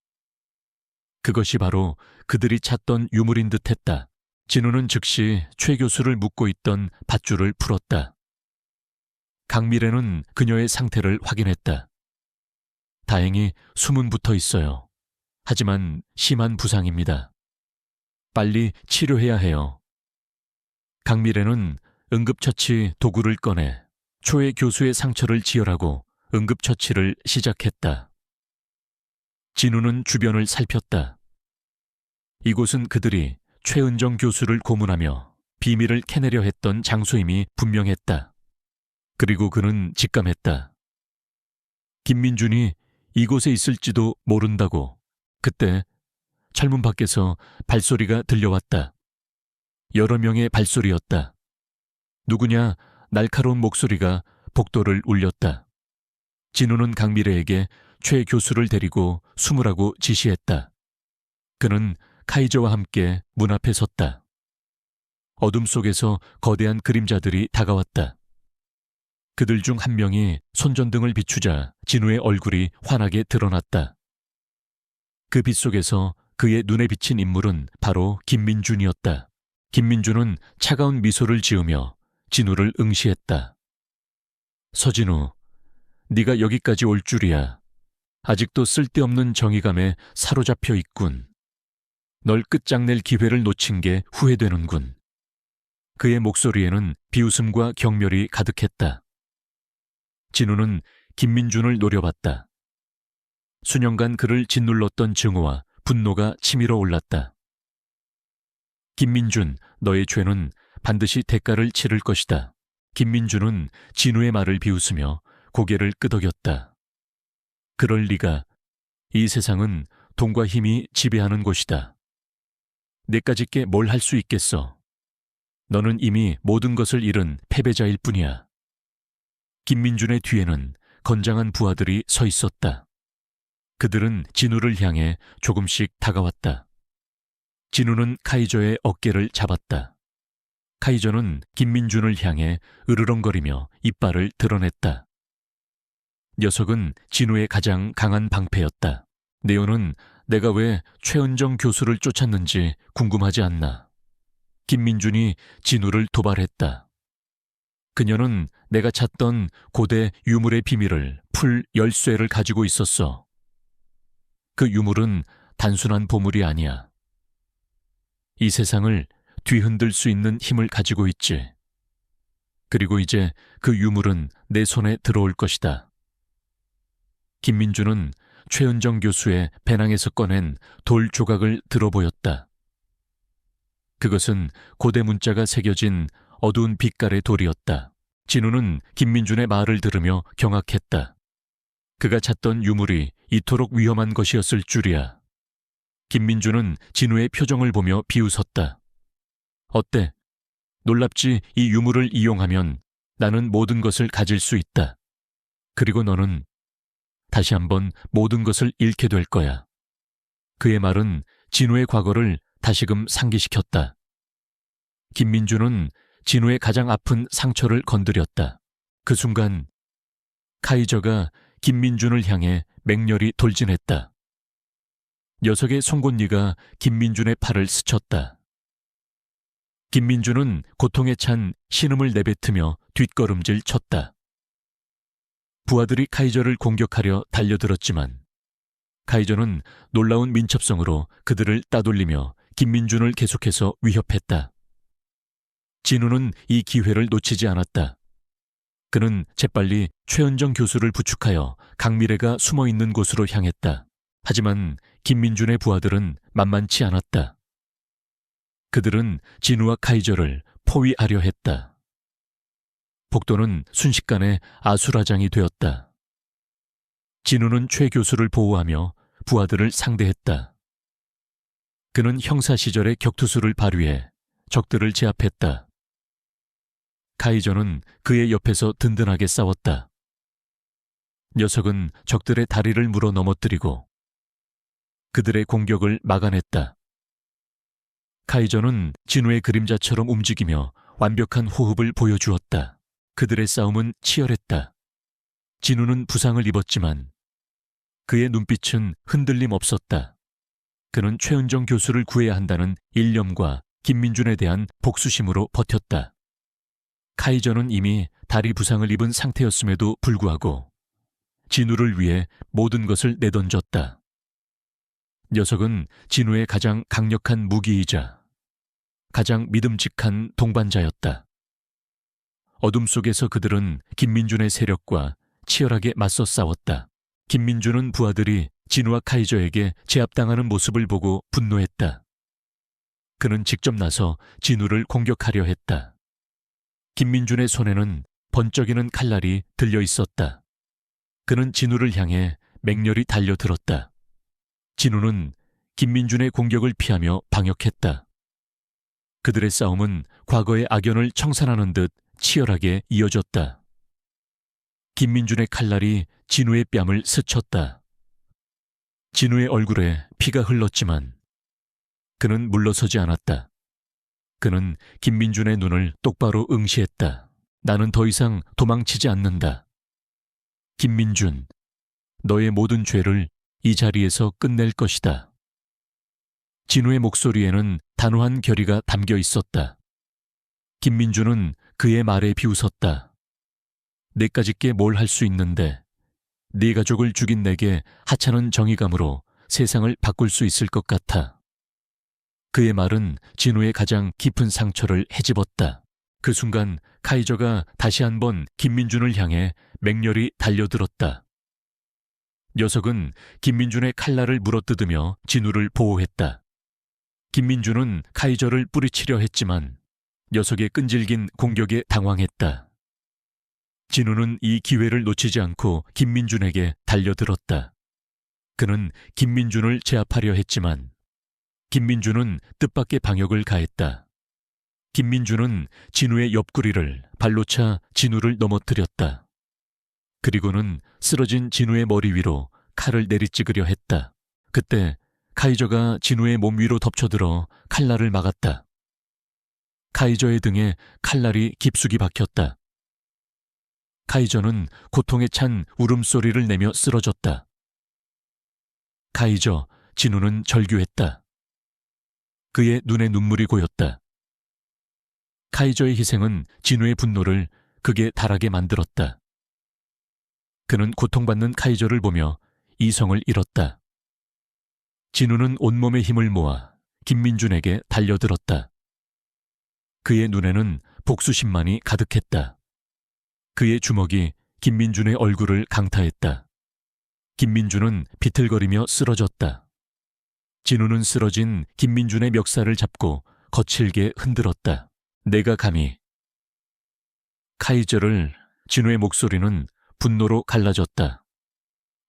그것이 바로 그들이 찾던 유물인 듯했다. 진우는 즉시 최 교수를 묶고 있던 밧줄을 풀었다. 강미래는 그녀의 상태를 확인했다. 다행히 숨은 붙어 있어요. 하지만 심한 부상입니다. 빨리 치료해야 해요. 강미래는 응급처치 도구를 꺼내 초의 교수의 상처를 지혈하고 응급처치를 시작했다. 진우는 주변을 살폈다. 이곳은 그들이 최은정 교수를 고문하며 비밀을 캐내려 했던 장소임이 분명했다. 그리고 그는 직감했다. 김민준이 이곳에 있을지도 모른다고. 그때 철문 밖에서 발소리가 들려왔다. 여러 명의 발소리였다. 누구냐 날카로운 목소리가 복도를 울렸다. 진우는 강미래에게 최 교수를 데리고 숨으라고 지시했다. 그는 카이저와 함께 문 앞에 섰다. 어둠 속에서 거대한 그림자들이 다가왔다. 그들 중 한 명이 손전등을 비추자 진우의 얼굴이 환하게 드러났다. 그 빛 속에서 그의 눈에 비친 인물은 바로 김민준이었다. 김민준은 차가운 미소를 지으며 진우를 응시했다. 서진우, 네가 여기까지 올 줄이야. 아직도 쓸데없는 정의감에 사로잡혀 있군. 널 끝장낼 기회를 놓친 게 후회되는군. 그의 목소리에는 비웃음과 경멸이 가득했다. 진우는 김민준을 노려봤다. 수년간 그를 짓눌렀던 증오와 분노가 치밀어 올랐다. 김민준, 너의 죄는 반드시 대가를 치를 것이다. 김민준은 진우의 말을 비웃으며 고개를 끄덕였다. 그럴 리가. 이 세상은 돈과 힘이 지배하는 곳이다. 내까짓게 뭘 할 수 있겠어. 너는 이미 모든 것을 잃은 패배자일 뿐이야. 김민준의 뒤에는 건장한 부하들이 서 있었다. 그들은 진우를 향해 조금씩 다가왔다. 진우는 카이저의 어깨를 잡았다. 카이저는 김민준을 향해 으르렁거리며 이빨을 드러냈다. 녀석은 진우의 가장 강한 방패였다. 네오는 내가 왜 최은정 교수를 쫓았는지 궁금하지 않나. 김민준이 진우를 도발했다. 그녀는 내가 찾던 고대 유물의 비밀을 풀 열쇠를 가지고 있었어. 그 유물은 단순한 보물이 아니야. 이 세상을 뒤흔들 수 있는 힘을 가지고 있지. 그리고 이제 그 유물은 내 손에 들어올 것이다. 김민준은 최은정 교수의 배낭에서 꺼낸 돌 조각을 들어보였다. 그것은 고대 문자가 새겨진 어두운 빛깔의 돌이었다. 진우는 김민준의 말을 들으며 경악했다. 그가 찾던 유물이 이토록 위험한 것이었을 줄이야. 김민준은 진우의 표정을 보며 비웃었다. 어때? 놀랍지? 이 유물을 이용하면 나는 모든 것을 가질 수 있다. 그리고 너는 다시 한번 모든 것을 잃게 될 거야. 그의 말은 진우의 과거를 다시금 상기시켰다. 김민준은 진우의 가장 아픈 상처를 건드렸다. 그 순간 카이저가 김민준을 향해 맹렬히 돌진했다. 녀석의 송곳니가 김민준의 팔을 스쳤다. 김민준은 고통에 찬 신음을 내뱉으며 뒷걸음질 쳤다. 부하들이 카이저를 공격하려 달려들었지만 카이저는 놀라운 민첩성으로 그들을 따돌리며 김민준을 계속해서 위협했다. 진우는 이 기회를 놓치지 않았다. 그는 재빨리 최은정 교수를 부축하여 강미래가 숨어있는 곳으로 향했다. 하지만 김민준의 부하들은 만만치 않았다. 그들은 진우와 카이저를 포위하려 했다. 복도는 순식간에 아수라장이 되었다. 진우는 최 교수를 보호하며 부하들을 상대했다. 그는 형사 시절의 격투술을 발휘해 적들을 제압했다. 카이저는 그의 옆에서 든든하게 싸웠다. 녀석은 적들의 다리를 물어 넘어뜨리고 그들의 공격을 막아냈다. 카이저는 진우의 그림자처럼 움직이며 완벽한 호흡을 보여주었다. 그들의 싸움은 치열했다. 진우는 부상을 입었지만 그의 눈빛은 흔들림 없었다. 그는 최은정 교수를 구해야 한다는 일념과 김민준에 대한 복수심으로 버텼다. 카이저는 이미 다리 부상을 입은 상태였음에도 불구하고 진우를 위해 모든 것을 내던졌다. 녀석은 진우의 가장 강력한 무기이자 가장 믿음직한 동반자였다. 어둠 속에서 그들은 김민준의 세력과 치열하게 맞서 싸웠다. 김민준은 부하들이 진우와 카이저에게 제압당하는 모습을 보고 분노했다. 그는 직접 나서 진우를 공격하려 했다. 김민준의 손에는 번쩍이는 칼날이 들려 있었다. 그는 진우를 향해 맹렬히 달려들었다. 진우는 김민준의 공격을 피하며 방역했다. 그들의 싸움은 과거의 악연을 청산하는 듯 치열하게 이어졌다. 김민준의 칼날이 진우의 뺨을 스쳤다. 진우의 얼굴에 피가 흘렀지만 그는 물러서지 않았다. 그는 김민준의 눈을 똑바로 응시했다. 나는 더 이상 도망치지 않는다. 김민준, 너의 모든 죄를 이 자리에서 끝낼 것이다. 진우의 목소리에는 단호한 결의가 담겨 있었다. 김민준은 그의 말에 비웃었다. 내까짓게 뭘 할 수 있는데 네 가족을 죽인 내게 하찮은 정의감으로 세상을 바꿀 수 있을 것 같아. 그의 말은 진우의 가장 깊은 상처를 헤집었다. 그 순간 카이저가 다시 한번 김민준을 향해 맹렬히 달려들었다. 녀석은 김민준의 칼날을 물어뜯으며 진우를 보호했다. 김민준은 카이저를 뿌리치려 했지만 녀석의 끈질긴 공격에 당황했다. 진우는 이 기회를 놓치지 않고 김민준에게 달려들었다. 그는 김민준을 제압하려 했지만 김민준은 뜻밖의 방역을 가했다. 김민준은 진우의 옆구리를 발로 차 진우를 넘어뜨렸다. 그리고는 쓰러진 진우의 머리 위로 칼을 내리찍으려 했다. 그때 카이저가 진우의 몸 위로 덮쳐들어 칼날을 막았다. 카이저의 등에 칼날이 깊숙이 박혔다. 카이저는 고통에 찬 울음소리를 내며 쓰러졌다. 카이저, 진우는 절규했다. 그의 눈에 눈물이 고였다. 카이저의 희생은 진우의 분노를 극에 달하게 만들었다. 그는 고통받는 카이저를 보며 이성을 잃었다. 진우는 온몸의 힘을 모아 김민준에게 달려들었다. 그의 눈에는 복수심만이 가득했다. 그의 주먹이 김민준의 얼굴을 강타했다. 김민준은 비틀거리며 쓰러졌다. 진우는 쓰러진 김민준의 멱살을 잡고 거칠게 흔들었다. 내가 감히. 카이저를. 진우의 목소리는 분노로 갈라졌다.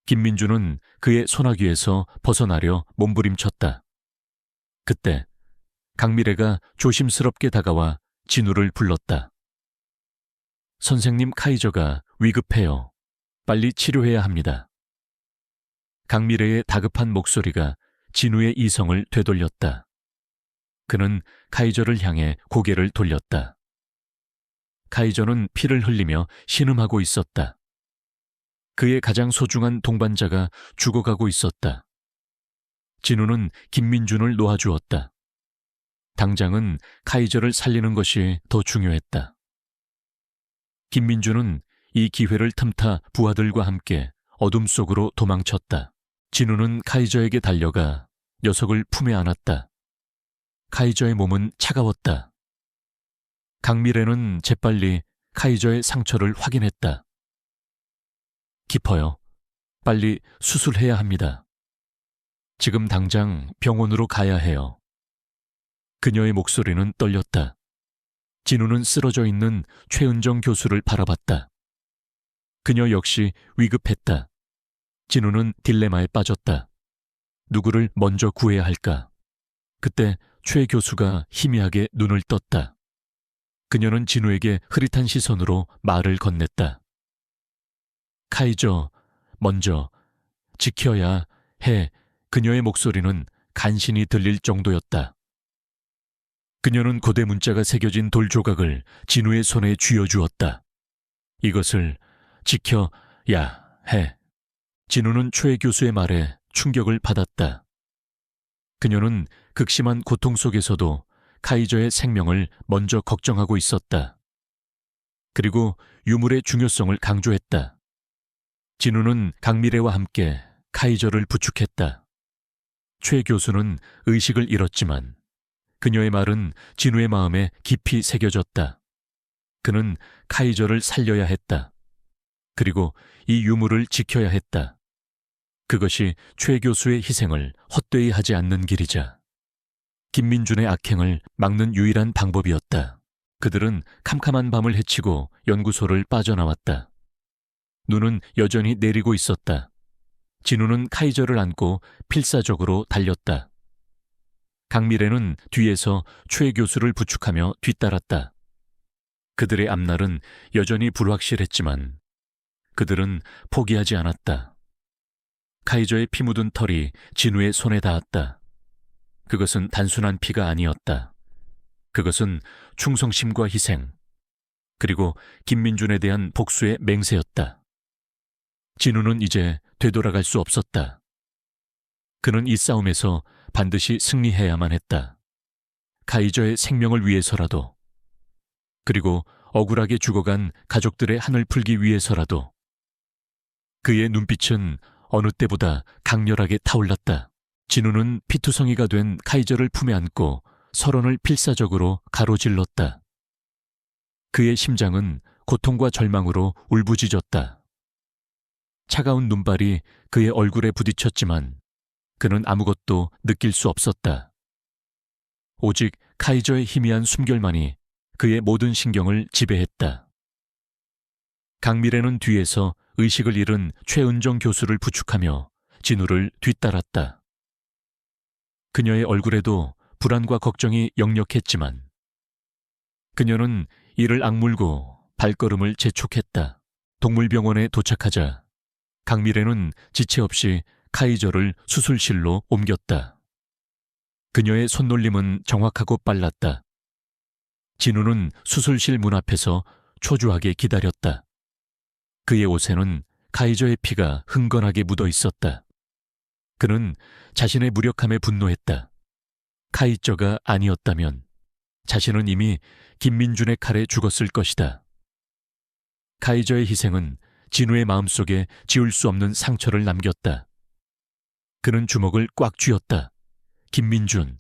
김민준은 그의 소나귀에서 벗어나려 몸부림쳤다. 그때 강미래가 조심스럽게 다가와 진우를 불렀다. 선생님, 카이저가 위급해요. 빨리 치료해야 합니다. 강미래의 다급한 목소리가 진우의 이성을 되돌렸다. 그는 카이저를 향해 고개를 돌렸다. 카이저는 피를 흘리며 신음하고 있었다. 그의 가장 소중한 동반자가 죽어가고 있었다. 진우는 김민준을 놓아주었다. 당장은 카이저를 살리는 것이 더 중요했다. 김민준은 이 기회를 틈타 부하들과 함께 어둠 속으로 도망쳤다. 진우는 카이저에게 달려가 녀석을 품에 안았다. 카이저의 몸은 차가웠다. 강미래는 재빨리 카이저의 상처를 확인했다. 깊어요. 빨리 수술해야 합니다. 지금 당장 병원으로 가야 해요. 그녀의 목소리는 떨렸다. 진우는 쓰러져 있는 최은정 교수를 바라봤다. 그녀 역시 위급했다. 진우는 딜레마에 빠졌다. 누구를 먼저 구해야 할까? 그때 최 교수가 희미하게 눈을 떴다. 그녀는 진우에게 흐릿한 시선으로 말을 건넸다. 카이저, 먼저 지켜야 해. 그녀의 목소리는 간신히 들릴 정도였다. 그녀는 고대 문자가 새겨진 돌 조각을 진우의 손에 쥐어주었다. 이것을 지켜야 해. 진우는 최 교수의 말에 충격을 받았다. 그녀는 극심한 고통 속에서도 카이저의 생명을 먼저 걱정하고 있었다. 그리고 유물의 중요성을 강조했다. 진우는 강미래와 함께 카이저를 부축했다. 최 교수는 의식을 잃었지만 그녀의 말은 진우의 마음에 깊이 새겨졌다. 그는 카이저를 살려야 했다. 그리고 이 유물을 지켜야 했다. 그것이 최 교수의 희생을 헛되이 하지 않는 길이자 김민준의 악행을 막는 유일한 방법이었다. 그들은 캄캄한 밤을 헤치고 연구소를 빠져나왔다. 눈은 여전히 내리고 있었다. 진우는 카이저를 안고 필사적으로 달렸다. 강미래는 뒤에서 최 교수를 부축하며 뒤따랐다. 그들의 앞날은 여전히 불확실했지만 그들은 포기하지 않았다. 카이저의 피 묻은 털이 진우의 손에 닿았다. 그것은 단순한 피가 아니었다. 그것은 충성심과 희생, 그리고 김민준에 대한 복수의 맹세였다. 진우는 이제 되돌아갈 수 없었다. 그는 이 싸움에서 반드시 승리해야만 했다. 카이저의 생명을 위해서라도, 그리고 억울하게 죽어간 가족들의 한을 풀기 위해서라도. 그의 눈빛은 어느 때보다 강렬하게 타올랐다. 진우는 피투성이가 된 카이저를 품에 안고 서론을 필사적으로 가로질렀다. 그의 심장은 고통과 절망으로 울부짖었다. 차가운 눈발이 그의 얼굴에 부딪혔지만 그는 아무것도 느낄 수 없었다. 오직 카이저의 희미한 숨결만이 그의 모든 신경을 지배했다. 강미래는 뒤에서 의식을 잃은 최은정 교수를 부축하며 진우를 뒤따랐다. 그녀의 얼굴에도 불안과 걱정이 역력했지만 그녀는 이를 악물고 발걸음을 재촉했다. 동물병원에 도착하자 강미래는 지체 없이 카이저를 수술실로 옮겼다. 그녀의 손놀림은 정확하고 빨랐다. 진우는 수술실 문 앞에서 초조하게 기다렸다. 그의 옷에는 카이저의 피가 흥건하게 묻어 있었다. 그는 자신의 무력함에 분노했다. 카이저가 아니었다면 자신은 이미 김민준의 칼에 죽었을 것이다. 카이저의 희생은 진우의 마음속에 지울 수 없는 상처를 남겼다. 그는 주먹을 꽉 쥐었다. 김민준,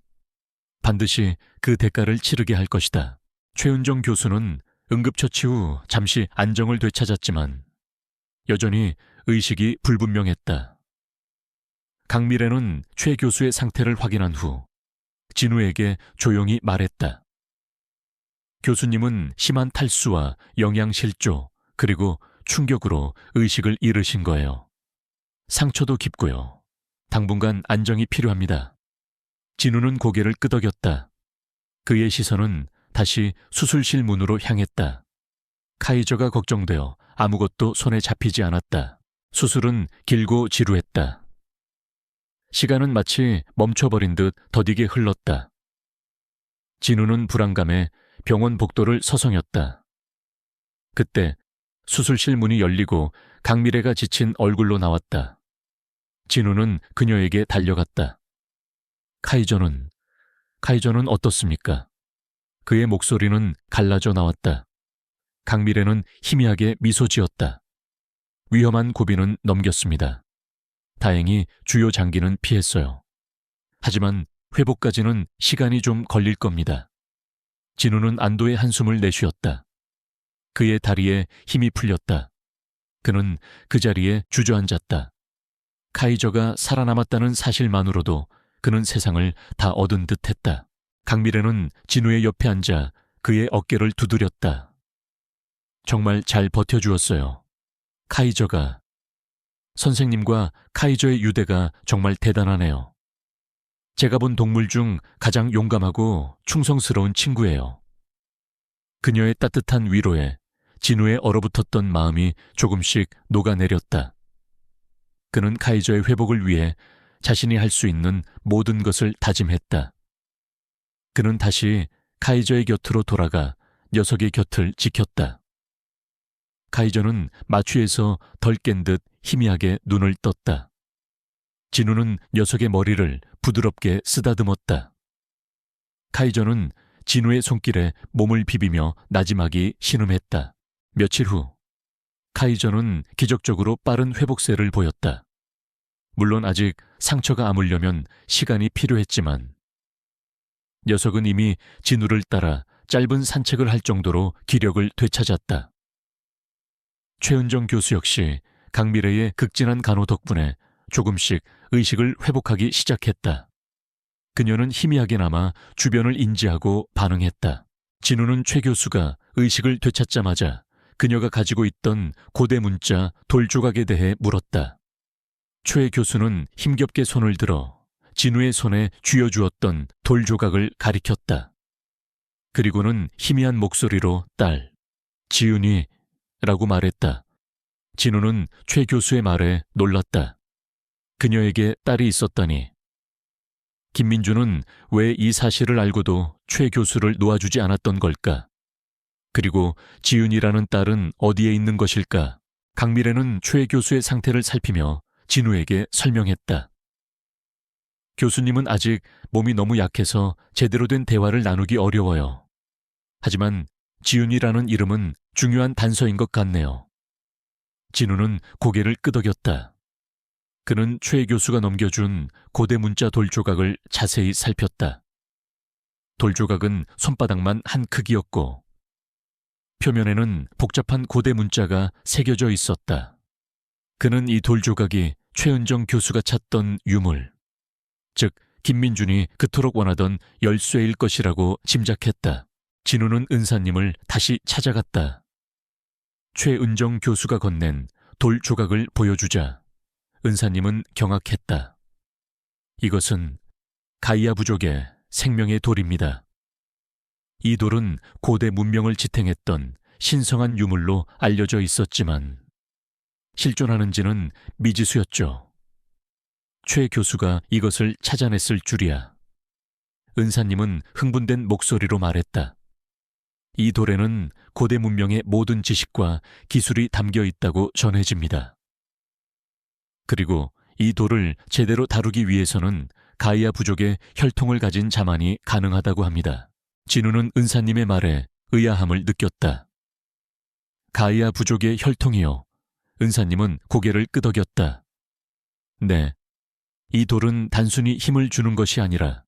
반드시 그 대가를 치르게 할 것이다. 최은정 교수는 응급처치 후 잠시 안정을 되찾았지만 여전히 의식이 불분명했다. 강미래는 최 교수의 상태를 확인한 후 진우에게 조용히 말했다. 교수님은 심한 탈수와 영양실조 그리고 충격으로 의식을 잃으신 거예요. 상처도 깊고요. 당분간 안정이 필요합니다. 진우는 고개를 끄덕였다. 그의 시선은 다시 수술실 문으로 향했다. 카이저가 걱정되어 아무것도 손에 잡히지 않았다. 수술은 길고 지루했다. 시간은 마치 멈춰버린 듯 더디게 흘렀다. 진우는 불안감에 병원 복도를 서성였다. 그때 수술실 문이 열리고 강미래가 지친 얼굴로 나왔다. 진우는 그녀에게 달려갔다. 카이저는 어떻습니까? 그의 목소리는 갈라져 나왔다. 강미래는 희미하게 미소 지었다. 위험한 고비는 넘겼습니다. 다행히 주요 장기는 피했어요. 하지만 회복까지는 시간이 좀 걸릴 겁니다. 진우는 안도의 한숨을 내쉬었다. 그의 다리에 힘이 풀렸다. 그는 그 자리에 주저앉았다. 카이저가 살아남았다는 사실만으로도 그는 세상을 다 얻은 듯했다. 강미래는 진우의 옆에 앉아 그의 어깨를 두드렸다. 정말 잘 버텨주었어요. 카이저가. 선생님과 카이저의 유대가 정말 대단하네요. 제가 본 동물 중 가장 용감하고 충성스러운 친구예요. 그녀의 따뜻한 위로에 진우의 얼어붙었던 마음이 조금씩 녹아내렸다. 그는 카이저의 회복을 위해 자신이 할 수 있는 모든 것을 다짐했다. 그는 다시 카이저의 곁으로 돌아가 녀석의 곁을 지켰다. 카이저는 마취에서 덜 깬 듯 희미하게 눈을 떴다. 진우는 녀석의 머리를 부드럽게 쓰다듬었다. 카이저는 진우의 손길에 몸을 비비며 나지막이 신음했다. 며칠 후 카이저는 기적적으로 빠른 회복세를 보였다. 물론 아직 상처가 아물려면 시간이 필요했지만 녀석은 이미 진우를 따라 짧은 산책을 할 정도로 기력을 되찾았다. 최은정 교수 역시 강미래의 극진한 간호 덕분에 조금씩 의식을 회복하기 시작했다. 그녀는 희미하게나마 주변을 인지하고 반응했다. 진우는 최 교수가 의식을 되찾자마자 그녀가 가지고 있던 고대 문자 돌조각에 대해 물었다. 최 교수는 힘겹게 손을 들어 진우의 손에 쥐어주었던 돌조각을 가리켰다. 그리고는 희미한 목소리로 딸, 지은이 라고 말했다. 진우는 최 교수의 말에 놀랐다. 그녀에게 딸이 있었다니. 김민주는 왜 이 사실을 알고도 최 교수를 놓아주지 않았던 걸까? 그리고 지은이라는 딸은 어디에 있는 것일까? 강미래는 최 교수의 상태를 살피며 진우에게 설명했다. 교수님은 아직 몸이 너무 약해서 제대로 된 대화를 나누기 어려워요. 하지만 지은이라는 이름은 중요한 단서인 것 같네요. 진우는 고개를 끄덕였다. 그는 최 교수가 넘겨준 고대 문자 돌조각을 자세히 살폈다. 돌조각은 손바닥만 한 크기였고 표면에는 복잡한 고대 문자가 새겨져 있었다. 그는 이 돌조각이 최은정 교수가 찾던 유물, 즉 김민준이 그토록 원하던 열쇠일 것이라고 짐작했다. 진우는 은사님을 다시 찾아갔다. 최은정 교수가 건넨 돌조각을 보여주자 은사님은 경악했다. 이것은 가이아 부족의 생명의 돌입니다. 이 돌은 고대 문명을 지탱했던 신성한 유물로 알려져 있었지만 실존하는지는 미지수였죠. 최 교수가 이것을 찾아냈을 줄이야. 은사님은 흥분된 목소리로 말했다. 이 돌에는 고대 문명의 모든 지식과 기술이 담겨 있다고 전해집니다. 그리고 이 돌을 제대로 다루기 위해서는 가이아 부족의 혈통을 가진 자만이 가능하다고 합니다. 진우는 은사님의 말에 의아함을 느꼈다. 가이아 부족의 혈통이요. 은사님은 고개를 끄덕였다. 네, 이 돌은 단순히 힘을 주는 것이 아니라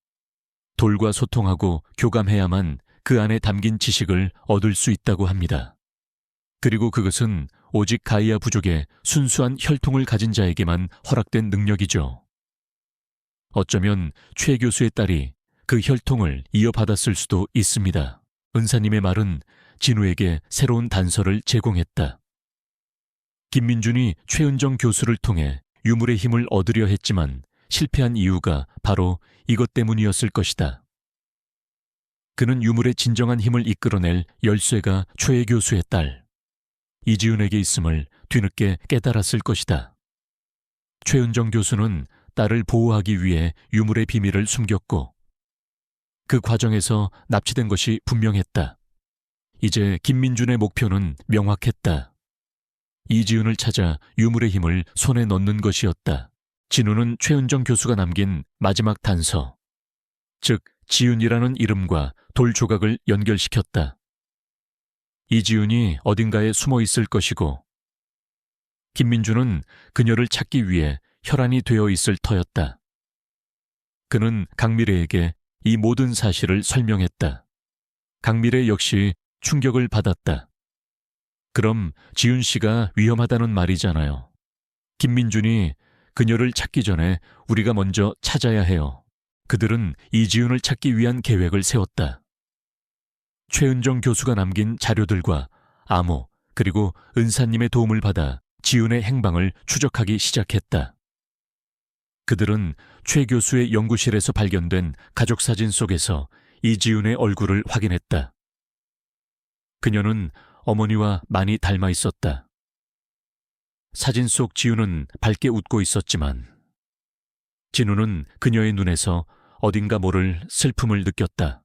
돌과 소통하고 교감해야만 그 안에 담긴 지식을 얻을 수 있다고 합니다. 그리고 그것은 오직 가이아 부족의 순수한 혈통을 가진 자에게만 허락된 능력이죠. 어쩌면 최 교수의 딸이 그 혈통을 이어받았을 수도 있습니다. 은사님의 말은 진우에게 새로운 단서를 제공했다. 김민준이 최은정 교수를 통해 유물의 힘을 얻으려 했지만 실패한 이유가 바로 이것 때문이었을 것이다. 그는 유물의 진정한 힘을 이끌어낼 열쇠가 최 교수의 딸 이지은에게 있음을 뒤늦게 깨달았을 것이다. 최은정 교수는 딸을 보호하기 위해 유물의 비밀을 숨겼고 그 과정에서 납치된 것이 분명했다. 이제 김민준의 목표는 명확했다. 이지훈을 찾아 유물의 힘을 손에 넣는 것이었다. 진우는 최은정 교수가 남긴 마지막 단서, 즉 지훈이라는 이름과 돌 조각을 연결시켰다. 이지훈이 어딘가에 숨어 있을 것이고 김민준은 그녀를 찾기 위해 혈안이 되어 있을 터였다. 그는 강미래에게 이 모든 사실을 설명했다. 강미래 역시 충격을 받았다. 그럼 지훈 씨가 위험하다는 말이잖아요. 김민준이 그녀를 찾기 전에 우리가 먼저 찾아야 해요. 그들은 이지훈을 찾기 위한 계획을 세웠다. 최은정 교수가 남긴 자료들과 암호 그리고 은사님의 도움을 받아 지훈의 행방을 추적하기 시작했다. 그들은 최 교수의 연구실에서 발견된 가족사진 속에서 이지훈의 얼굴을 확인했다. 그녀는 어머니와 많이 닮아 있었다. 사진 속 지훈은 밝게 웃고 있었지만 진우는 그녀의 눈에서 어딘가 모를 슬픔을 느꼈다.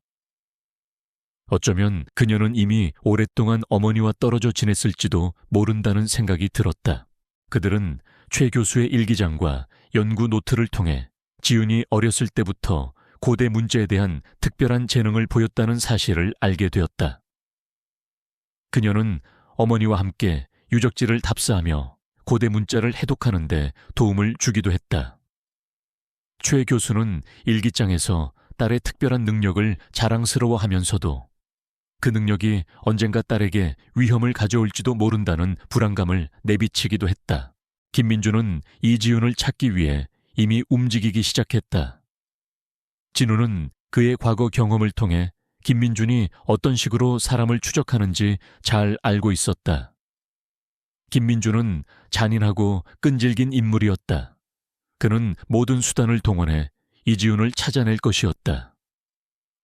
어쩌면 그녀는 이미 오랫동안 어머니와 떨어져 지냈을지도 모른다는 생각이 들었다. 그들은 최 교수의 일기장과 연구 노트를 통해 지훈이 어렸을 때부터 고대 문제에 대한 특별한 재능을 보였다는 사실을 알게 되었다. 그녀는 어머니와 함께 유적지를 답사하며 고대 문자를 해독하는 데 도움을 주기도 했다. 최 교수는 일기장에서 딸의 특별한 능력을 자랑스러워하면서도 그 능력이 언젠가 딸에게 위험을 가져올지도 모른다는 불안감을 내비치기도 했다. 김민준은 이지훈을 찾기 위해 이미 움직이기 시작했다. 진우는 그의 과거 경험을 통해 김민준이 어떤 식으로 사람을 추적하는지 잘 알고 있었다. 김민준은 잔인하고 끈질긴 인물이었다. 그는 모든 수단을 동원해 이지훈을 찾아낼 것이었다.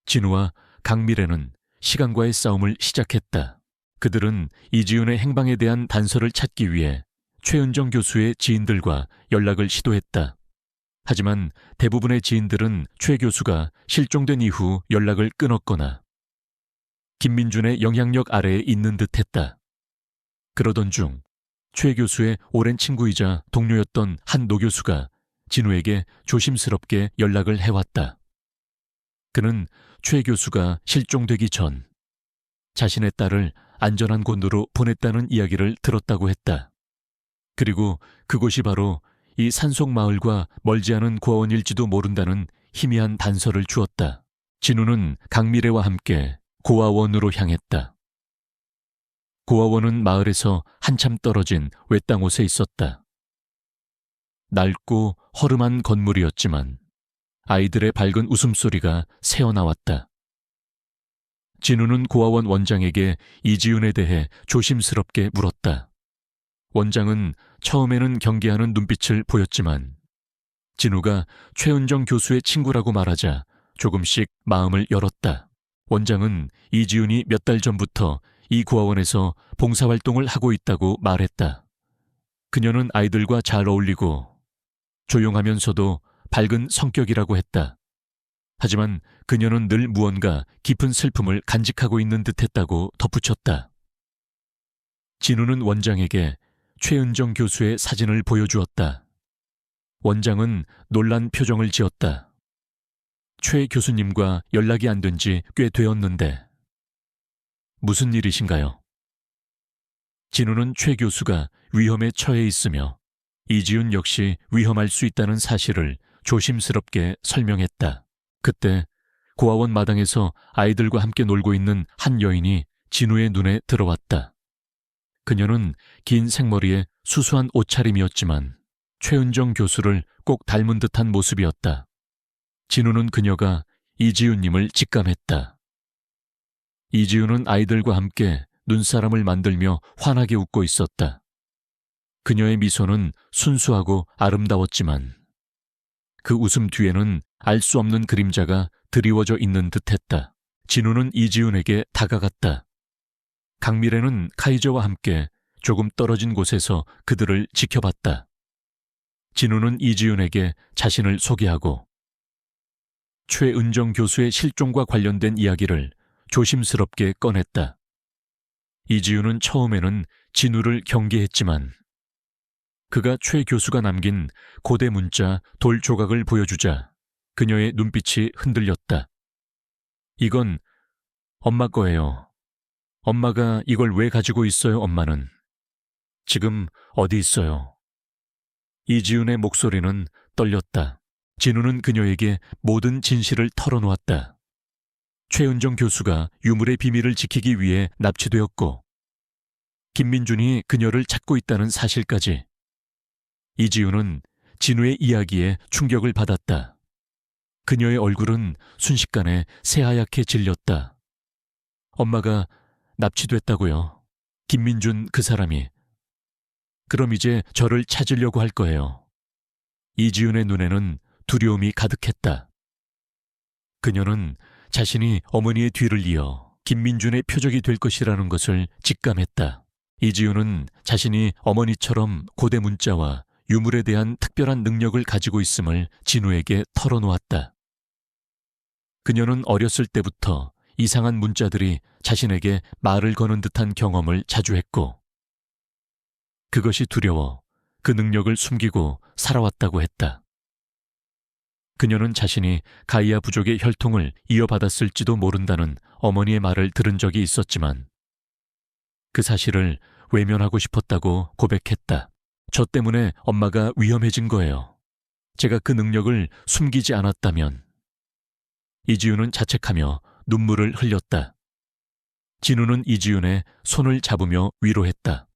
진우와 강미래는 시간과의 싸움을 시작했다. 그들은 이지훈의 행방에 대한 단서를 찾기 위해 최은정 교수의 지인들과 연락을 시도했다. 하지만 대부분의 지인들은 최 교수가 실종된 이후 연락을 끊었거나 김민준의 영향력 아래에 있는 듯했다. 그러던 중 최 교수의 오랜 친구이자 동료였던 한 노교수가 진우에게 조심스럽게 연락을 해왔다. 그는 최 교수가 실종되기 전 자신의 딸을 안전한 곳으로 보냈다는 이야기를 들었다고 했다. 그리고 그곳이 바로 이 산속 마을과 멀지 않은 고아원일지도 모른다는 희미한 단서를 주었다. 진우는 강미래와 함께 고아원으로 향했다. 고아원은 마을에서 한참 떨어진 외딴 곳에 있었다. 낡고 허름한 건물이었지만 아이들의 밝은 웃음소리가 새어나왔다. 진우는 고아원 원장에게 이지훈에 대해 조심스럽게 물었다. 원장은 처음에는 경계하는 눈빛을 보였지만 진우가 최은정 교수의 친구라고 말하자 조금씩 마음을 열었다. 원장은 이지훈이 몇 달 전부터 이 고아원에서 봉사활동을 하고 있다고 말했다. 그녀는 아이들과 잘 어울리고 조용하면서도 밝은 성격이라고 했다. 하지만 그녀는 늘 무언가 깊은 슬픔을 간직하고 있는 듯했다고 덧붙였다. 진우는 원장에게 최은정 교수의 사진을 보여주었다. 원장은 놀란 표정을 지었다. 최 교수님과 연락이 안 된 지 꽤 되었는데 무슨 일이신가요? 진우는 최 교수가 위험에 처해 있으며 이지훈 역시 위험할 수 있다는 사실을 조심스럽게 설명했다. 그때 고아원 마당에서 아이들과 함께 놀고 있는 한 여인이 진우의 눈에 들어왔다. 그녀는 긴 생머리에 수수한 옷차림이었지만 최은정 교수를 꼭 닮은 듯한 모습이었다. 진우는 그녀가 이지훈님을 직감했다. 이지훈은 아이들과 함께 눈사람을 만들며 환하게 웃고 있었다. 그녀의 미소는 순수하고 아름다웠지만 그 웃음 뒤에는 알 수 없는 그림자가 드리워져 있는 듯했다. 진우는 이지훈에게 다가갔다. 강미래는 카이저와 함께 조금 떨어진 곳에서 그들을 지켜봤다. 진우는 이지훈에게 자신을 소개하고 최은정 교수의 실종과 관련된 이야기를 조심스럽게 꺼냈다. 이지우는 처음에는 진우를 경계했지만 그가 최 교수가 남긴 고대 문자 돌 조각을 보여주자 그녀의 눈빛이 흔들렸다. 이건 엄마 거예요. 엄마가 이걸 왜 가지고 있어요, 엄마는? 지금 어디 있어요? 이지훈의 목소리는 떨렸다. 진우는 그녀에게 모든 진실을 털어놓았다. 최은정 교수가 유물의 비밀을 지키기 위해 납치되었고 김민준이 그녀를 찾고 있다는 사실까지. 이지훈은 진우의 이야기에 충격을 받았다. 그녀의 얼굴은 순식간에 새하얗게 질렸다. 엄마가 납치됐다고요. 김민준 그 사람이. 그럼 이제 저를 찾으려고 할 거예요. 이지훈의 눈에는 두려움이 가득했다. 그녀는 자신이 어머니의 뒤를 이어 김민준의 표적이 될 것이라는 것을 직감했다. 이지훈은 자신이 어머니처럼 고대 문자와 유물에 대한 특별한 능력을 가지고 있음을 진우에게 털어놓았다. 그녀는 어렸을 때부터 이상한 문자들이 자신에게 말을 거는 듯한 경험을 자주 했고 그것이 두려워 그 능력을 숨기고 살아왔다고 했다. 그녀는 자신이 가이아 부족의 혈통을 이어받았을지도 모른다는 어머니의 말을 들은 적이 있었지만 그 사실을 외면하고 싶었다고 고백했다. 저 때문에 엄마가 위험해진 거예요. 제가 그 능력을 숨기지 않았다면. 이지훈은 자책하며 눈물을 흘렸다. 진우는 이지훈의 손을 잡으며 위로했다.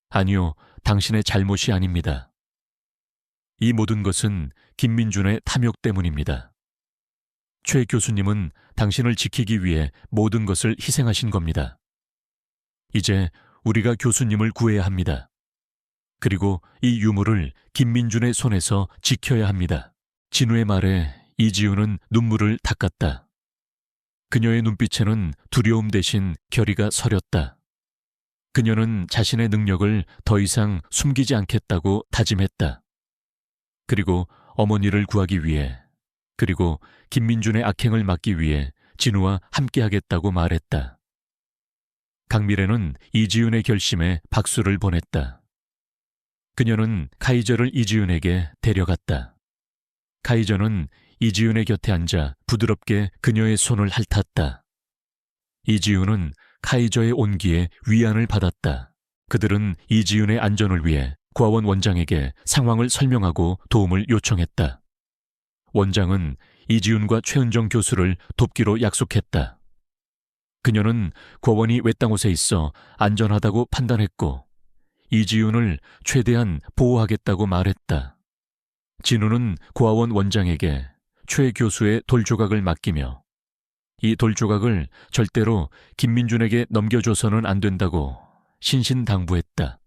아니요, 당신의 잘못이 아닙니다. 이 모든 것은 김민준의 탐욕 때문입니다. 최 교수님은 당신을 지키기 위해 모든 것을 희생하신 겁니다. 이제 우리가 교수님을 구해야 합니다. 그리고 이 유물을 김민준의 손에서 지켜야 합니다. 진우의 말에 이지훈은 눈물을 닦았다. 그녀의 눈빛에는 두려움 대신 결의가 서렸다. 그녀는 자신의 능력을 더 이상 숨기지 않겠다고 다짐했다. 그리고 어머니를 구하기 위해, 그리고 김민준의 악행을 막기 위해 진우와 함께하겠다고 말했다. 강미래는 이지훈의 결심에 박수를 보냈다. 그녀는 카이저를 이지훈에게 데려갔다. 카이저는 이지훈의 곁에 앉아 부드럽게 그녀의 손을 핥았다. 이지훈은 카이저의 온기에 위안을 받았다. 그들은 이지훈의 안전을 위해 고아원 원장에게 상황을 설명하고 도움을 요청했다. 원장은 이지훈과 최은정 교수를 돕기로 약속했다. 그녀는 고아원이 외딴 곳에 있어 안전하다고 판단했고 이지훈을 최대한 보호하겠다고 말했다. 진우는 고아원 원장에게 최 교수의 돌조각을 맡기며 이 돌조각을 절대로 김민준에게 넘겨줘서는 안 된다고 신신당부했다.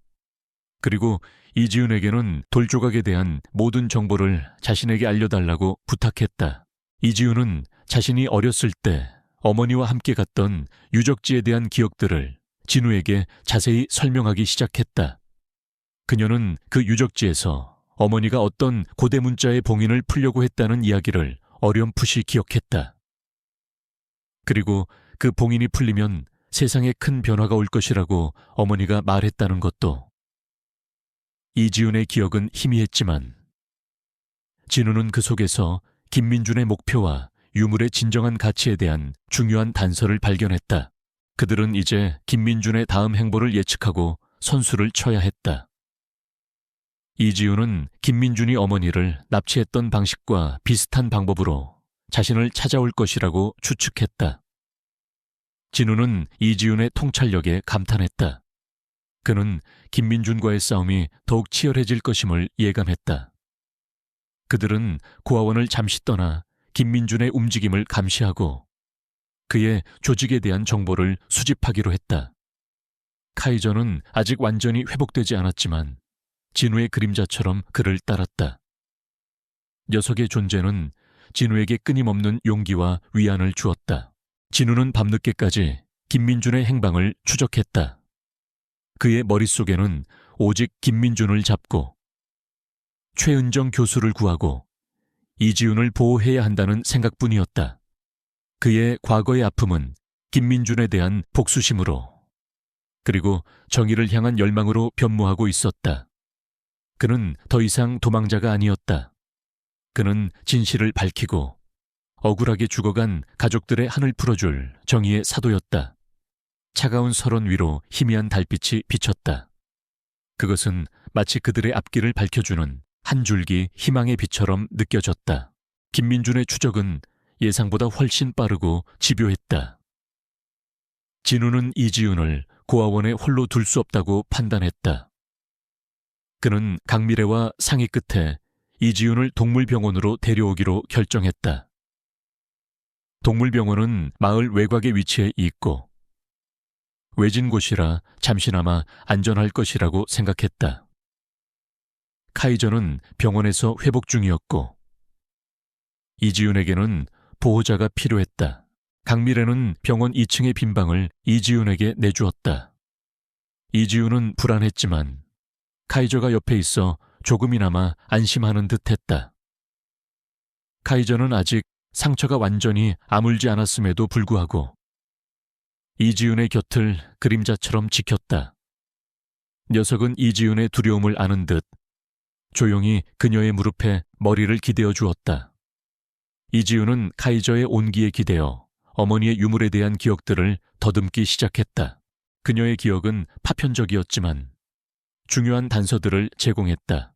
그리고 이지훈에게는 돌조각에 대한 모든 정보를 자신에게 알려달라고 부탁했다. 이지훈은 자신이 어렸을 때 어머니와 함께 갔던 유적지에 대한 기억들을 진우에게 자세히 설명하기 시작했다. 그녀는 그 유적지에서 어머니가 어떤 고대 문자의 봉인을 풀려고 했다는 이야기를 어렴풋이 기억했다. 그리고 그 봉인이 풀리면 세상에 큰 변화가 올 것이라고 어머니가 말했다는 것도. 이지훈의 기억은 희미했지만 진우는 그 속에서 김민준의 목표와 유물의 진정한 가치에 대한 중요한 단서를 발견했다. 그들은 이제 김민준의 다음 행보를 예측하고 선수를 쳐야 했다. 이지훈은 김민준이 어머니를 납치했던 방식과 비슷한 방법으로 자신을 찾아올 것이라고 추측했다. 진우는 이지훈의 통찰력에 감탄했다. 그는 김민준과의 싸움이 더욱 치열해질 것임을 예감했다. 그들은 고아원을 잠시 떠나 김민준의 움직임을 감시하고 그의 조직에 대한 정보를 수집하기로 했다. 카이저는 아직 완전히 회복되지 않았지만 진우의 그림자처럼 그를 따랐다. 녀석의 존재는 진우에게 끊임없는 용기와 위안을 주었다. 진우는 밤늦게까지 김민준의 행방을 추적했다. 그의 머릿속에는 오직 김민준을 잡고 최은정 교수를 구하고 이지훈을 보호해야 한다는 생각뿐이었다. 그의 과거의 아픔은 김민준에 대한 복수심으로 그리고 정의를 향한 열망으로 변모하고 있었다. 그는 더 이상 도망자가 아니었다. 그는 진실을 밝히고 억울하게 죽어간 가족들의 한을 풀어줄 정의의 사도였다. 차가운 설원 위로 희미한 달빛이 비쳤다. 그것은 마치 그들의 앞길을 밝혀주는 한 줄기 희망의 빛처럼 느껴졌다. 김민준의 추적은 예상보다 훨씬 빠르고 집요했다. 진우는 이지훈을 고아원에 홀로 둘 수 없다고 판단했다. 그는 강미래와 상의 끝에 이지훈을 동물병원으로 데려오기로 결정했다. 동물병원은 마을 외곽에 위치해 있고 외진 곳이라 잠시나마 안전할 것이라고 생각했다. 카이저는 병원에서 회복 중이었고 이지훈에게는 보호자가 필요했다. 강미래는 병원 2층의 빈 방을 이지훈에게 내주었다. 이지훈은 불안했지만 카이저가 옆에 있어 조금이나마 안심하는 듯했다. 카이저는 아직 상처가 완전히 아물지 않았음에도 불구하고 이지훈의 곁을 그림자처럼 지켰다. 녀석은 이지훈의 두려움을 아는 듯 조용히 그녀의 무릎에 머리를 기대어 주었다. 이지훈은 카이저의 온기에 기대어 어머니의 유물에 대한 기억들을 더듬기 시작했다. 그녀의 기억은 파편적이었지만 중요한 단서들을 제공했다.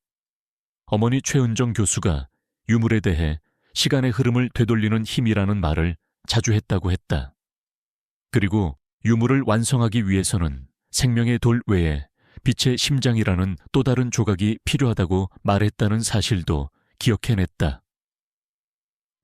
어머니 최은정 교수가 유물에 대해 시간의 흐름을 되돌리는 힘이라는 말을 자주 했다고 했다. 그리고 유물을 완성하기 위해서는 생명의 돌 외에 빛의 심장이라는 또 다른 조각이 필요하다고 말했다는 사실도 기억해냈다.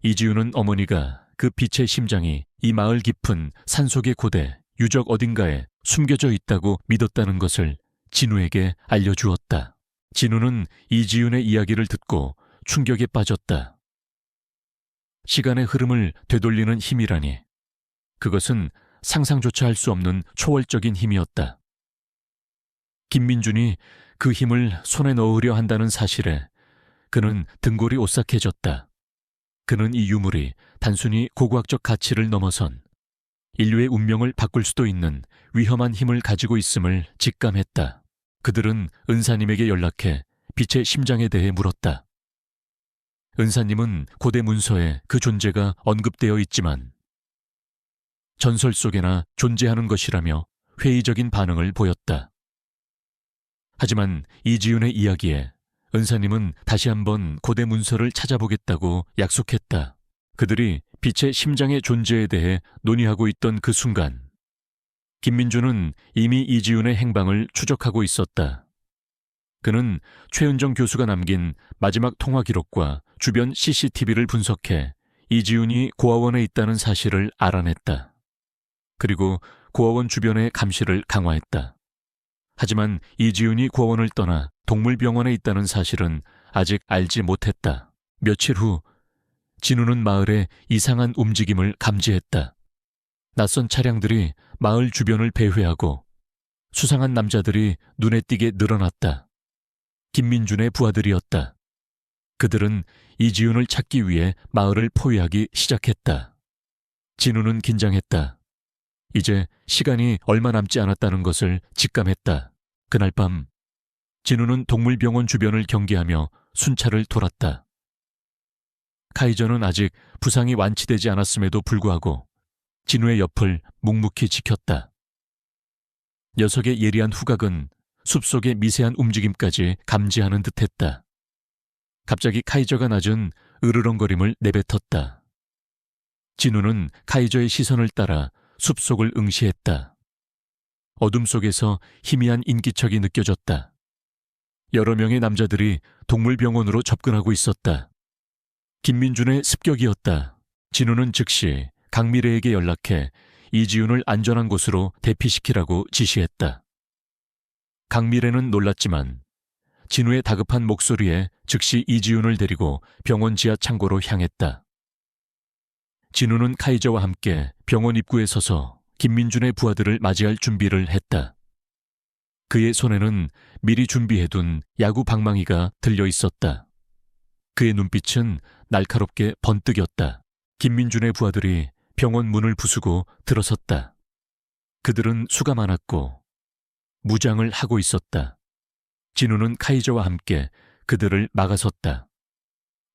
이지훈은 어머니가 그 빛의 심장이 이 마을 깊은 산속의 고대 유적 어딘가에 숨겨져 있다고 믿었다는 것을 진우에게 알려주었다. 진우는 이지훈의 이야기를 듣고 충격에 빠졌다. 시간의 흐름을 되돌리는 힘이라니. 그것은 상상조차 할 수 없는 초월적인 힘이었다. 김민준이 그 힘을 손에 넣으려 한다는 사실에 그는 등골이 오싹해졌다. 그는 이 유물이 단순히 고고학적 가치를 넘어선 인류의 운명을 바꿀 수도 있는 위험한 힘을 가지고 있음을 직감했다. 그들은 은사님에게 연락해 빛의 심장에 대해 물었다. 은사님은 고대 문서에 그 존재가 언급되어 있지만 전설 속에나 존재하는 것이라며 회의적인 반응을 보였다. 하지만 이지훈의 이야기에 은사님은 다시 한번 고대 문서를 찾아보겠다고 약속했다. 그들이 빛의 심장의 존재에 대해 논의하고 있던 그 순간 김민준은 이미 이지훈의 행방을 추적하고 있었다. 그는 최은정 교수가 남긴 마지막 통화 기록과 주변 CCTV를 분석해 이지훈이 고아원에 있다는 사실을 알아냈다. 그리고 고아원 주변의 감시를 강화했다. 하지만 이지훈이 고아원을 떠나 동물병원에 있다는 사실은 아직 알지 못했다. 며칠 후 진우는 마을에 이상한 움직임을 감지했다. 낯선 차량들이 마을 주변을 배회하고 수상한 남자들이 눈에 띄게 늘어났다. 김민준의 부하들이었다. 그들은 이지훈을 찾기 위해 마을을 포위하기 시작했다. 진우는 긴장했다. 이제 시간이 얼마 남지 않았다는 것을 직감했다. 그날 밤 진우는 동물병원 주변을 경계하며 순찰을 돌았다. 카이저는 아직 부상이 완치되지 않았음에도 불구하고 진우의 옆을 묵묵히 지켰다. 녀석의 예리한 후각은 숲속의 미세한 움직임까지 감지하는 듯했다. 갑자기 카이저가 낮은 으르렁거림을 내뱉었다. 진우는 카이저의 시선을 따라 숲속을 응시했다. 어둠 속에서 희미한 인기척이 느껴졌다. 여러 명의 남자들이 동물병원으로 접근하고 있었다. 김민준의 습격이었다. 진우는 즉시 강미래에게 연락해 이지훈을 안전한 곳으로 대피시키라고 지시했다. 강미래는 놀랐지만 진우의 다급한 목소리에 즉시 이지훈을 데리고 병원 지하 창고로 향했다. 진우는 카이저와 함께 병원 입구에 서서 김민준의 부하들을 맞이할 준비를 했다. 그의 손에는 미리 준비해둔 야구 방망이가 들려 있었다. 그의 눈빛은 날카롭게 번뜩였다. 김민준의 부하들이 병원 문을 부수고 들어섰다. 그들은 수가 많았고 무장을 하고 있었다. 진우는 카이저와 함께 그들을 막아섰다.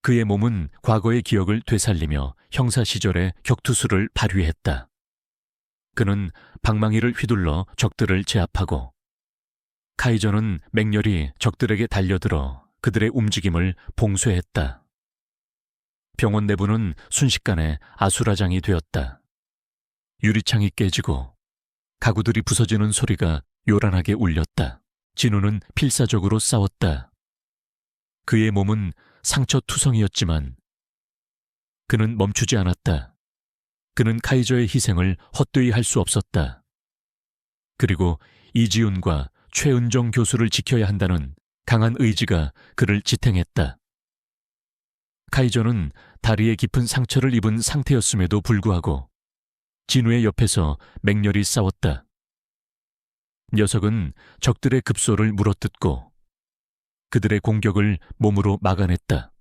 그의 몸은 과거의 기억을 되살리며 형사 시절의 격투술을 발휘했다. 그는 방망이를 휘둘러 적들을 제압하고, 카이저는 맹렬히 적들에게 달려들어 그들의 움직임을 봉쇄했다. 병원 내부는 순식간에 아수라장이 되었다. 유리창이 깨지고 가구들이 부서지는 소리가 요란하게 울렸다. 진우는 필사적으로 싸웠다. 그의 몸은 상처투성이었지만 그는 멈추지 않았다. 그는 카이저의 희생을 헛되이 할 수 없었다. 그리고 이지훈과 최은정 교수를 지켜야 한다는 강한 의지가 그를 지탱했다. 카이저는 다리에 깊은 상처를 입은 상태였음에도 불구하고 진우의 옆에서 맹렬히 싸웠다. 녀석은 적들의 급소를 물어뜯고 그들의 공격을 몸으로 막아냈다.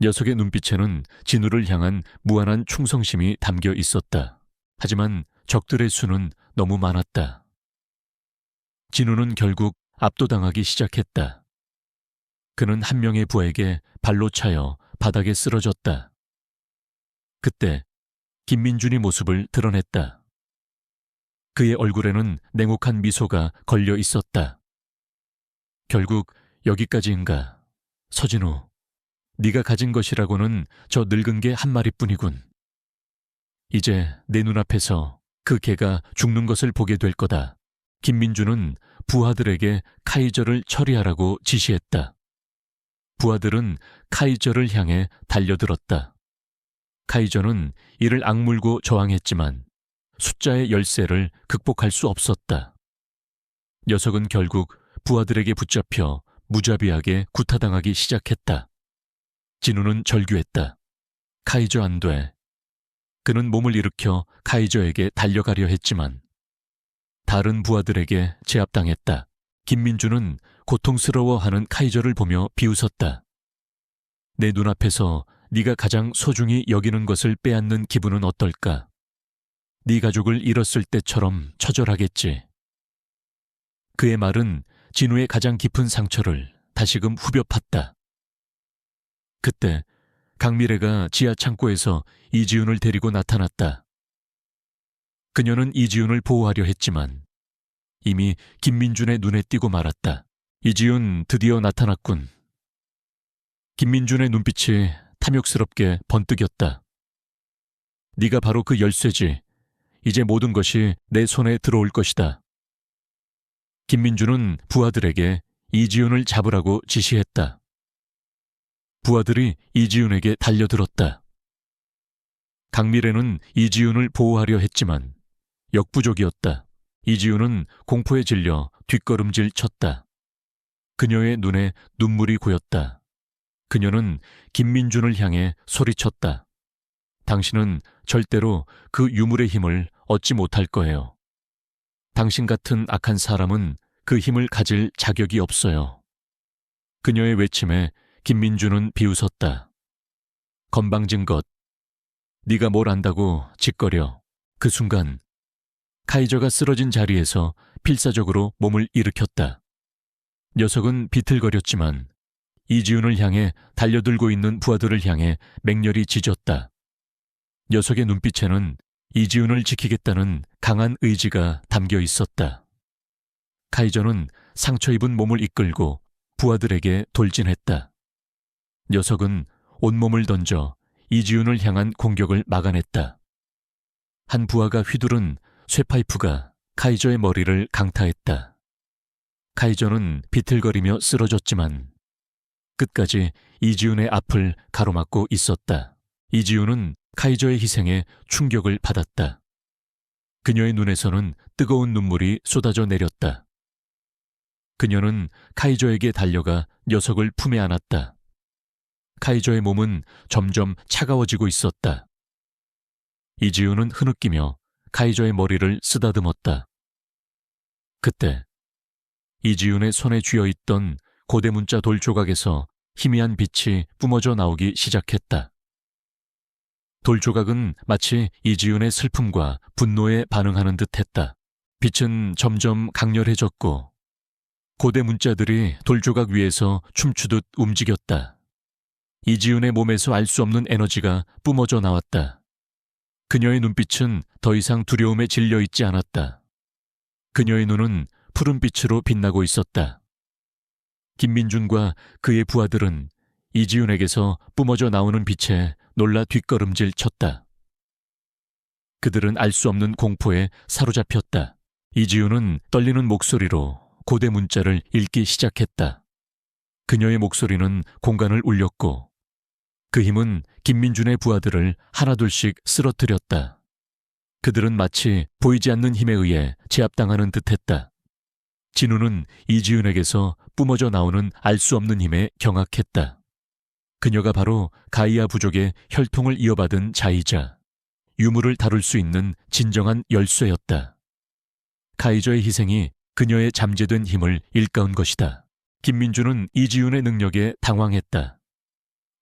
녀석의 눈빛에는 진우를 향한 무한한 충성심이 담겨 있었다. 하지만 적들의 수는 너무 많았다. 진우는 결국 압도당하기 시작했다. 그는 한 명의 부하에게 발로 차여 바닥에 쓰러졌다. 그때 김민준이 모습을 드러냈다. 그의 얼굴에는 냉혹한 미소가 걸려 있었다. 결국 여기까지인가? 서진우, 네가 가진 것이라고는 저 늙은 개 한 마리뿐이군. 이제 내 눈앞에서 그 개가 죽는 것을 보게 될 거다. 김민준은 부하들에게 카이저를 처리하라고 지시했다. 부하들은 카이저를 향해 달려들었다. 카이저는 이를 악물고 저항했지만 숫자의 열세를 극복할 수 없었다. 녀석은 결국 부하들에게 붙잡혀 무자비하게 구타당하기 시작했다. 진우는 절규했다. 카이저 안 돼. 그는 몸을 일으켜 카이저에게 달려가려 했지만 다른 부하들에게 제압당했다. 김민주는 고통스러워하는 카이저를 보며 비웃었다. 내 눈앞에서 네가 가장 소중히 여기는 것을 빼앗는 기분은 어떨까? 네 가족을 잃었을 때처럼 처절하겠지. 그의 말은 진우의 가장 깊은 상처를 다시금 후벼 팠다. 그때 강미래가 지하 창고에서 이지훈을 데리고 나타났다. 그녀는 이지훈을 보호하려 했지만 이미 김민준의 눈에 띄고 말았다. 이지훈 드디어 나타났군. 김민준의 눈빛이 탐욕스럽게 번뜩였다. 네가 바로 그 열쇠지. 이제 모든 것이 내 손에 들어올 것이다. 김민준은 부하들에게 이지훈을 잡으라고 지시했다. 부하들이 이지훈에게 달려들었다. 강미래는 이지훈을 보호하려 했지만 역부족이었다. 이지훈은 공포에 질려 뒷걸음질 쳤다. 그녀의 눈에 눈물이 고였다. 그녀는 김민준을 향해 소리쳤다. 당신은 절대로 그 유물의 힘을 얻지 못할 거예요. 당신 같은 악한 사람은 그 힘을 가질 자격이 없어요. 그녀의 외침에 김민준은 비웃었다. 건방진 것. 네가 뭘 안다고 짓거려. 그 순간 카이저가 쓰러진 자리에서 필사적으로 몸을 일으켰다. 녀석은 비틀거렸지만 이지훈을 향해 달려들고 있는 부하들을 향해 맹렬히 짖었다. 녀석의 눈빛에는 이지훈을 지키겠다는 강한 의지가 담겨 있었다. 카이저는 상처 입은 몸을 이끌고 부하들에게 돌진했다. 녀석은 온몸을 던져 이지훈을 향한 공격을 막아냈다. 한 부하가 휘두른 쇠파이프가 카이저의 머리를 강타했다. 카이저는 비틀거리며 쓰러졌지만 끝까지 이지훈의 앞을 가로막고 있었다. 이지훈은 카이저의 희생에 충격을 받았다. 그녀의 눈에서는 뜨거운 눈물이 쏟아져 내렸다. 그녀는 카이저에게 달려가 녀석을 품에 안았다. 카이저의 몸은 점점 차가워지고 있었다. 이지훈은 흐느끼며 카이저의 머리를 쓰다듬었다. 그때 이지훈의 손에 쥐어있던 고대문자 돌 조각에서 희미한 빛이 뿜어져 나오기 시작했다. 돌 조각은 마치 이지훈의 슬픔과 분노에 반응하는 듯했다. 빛은 점점 강렬해졌고 고대 문자들이 돌조각 위에서 춤추듯 움직였다. 이지훈의 몸에서 알 수 없는 에너지가 뿜어져 나왔다. 그녀의 눈빛은 더 이상 두려움에 질려 있지 않았다. 그녀의 눈은 푸른 빛으로 빛나고 있었다. 김민준과 그의 부하들은 이지훈에게서 뿜어져 나오는 빛에 놀라 뒷걸음질 쳤다. 그들은 알 수 없는 공포에 사로잡혔다. 이지훈은 떨리는 목소리로 고대 문자를 읽기 시작했다. 그녀의 목소리는 공간을 울렸고 그 힘은 김민준의 부하들을 하나둘씩 쓰러뜨렸다. 그들은 마치 보이지 않는 힘에 의해 제압당하는 듯했다. 진우는 이지훈에게서 뿜어져 나오는 알 수 없는 힘에 경악했다. 그녀가 바로 가이아 부족의 혈통을 이어받은 자이자 유물을 다룰 수 있는 진정한 열쇠였다. 카이저의 희생이 그녀의 잠재된 힘을 일깨운 것이다. 김민준은 이지훈의 능력에 당황했다.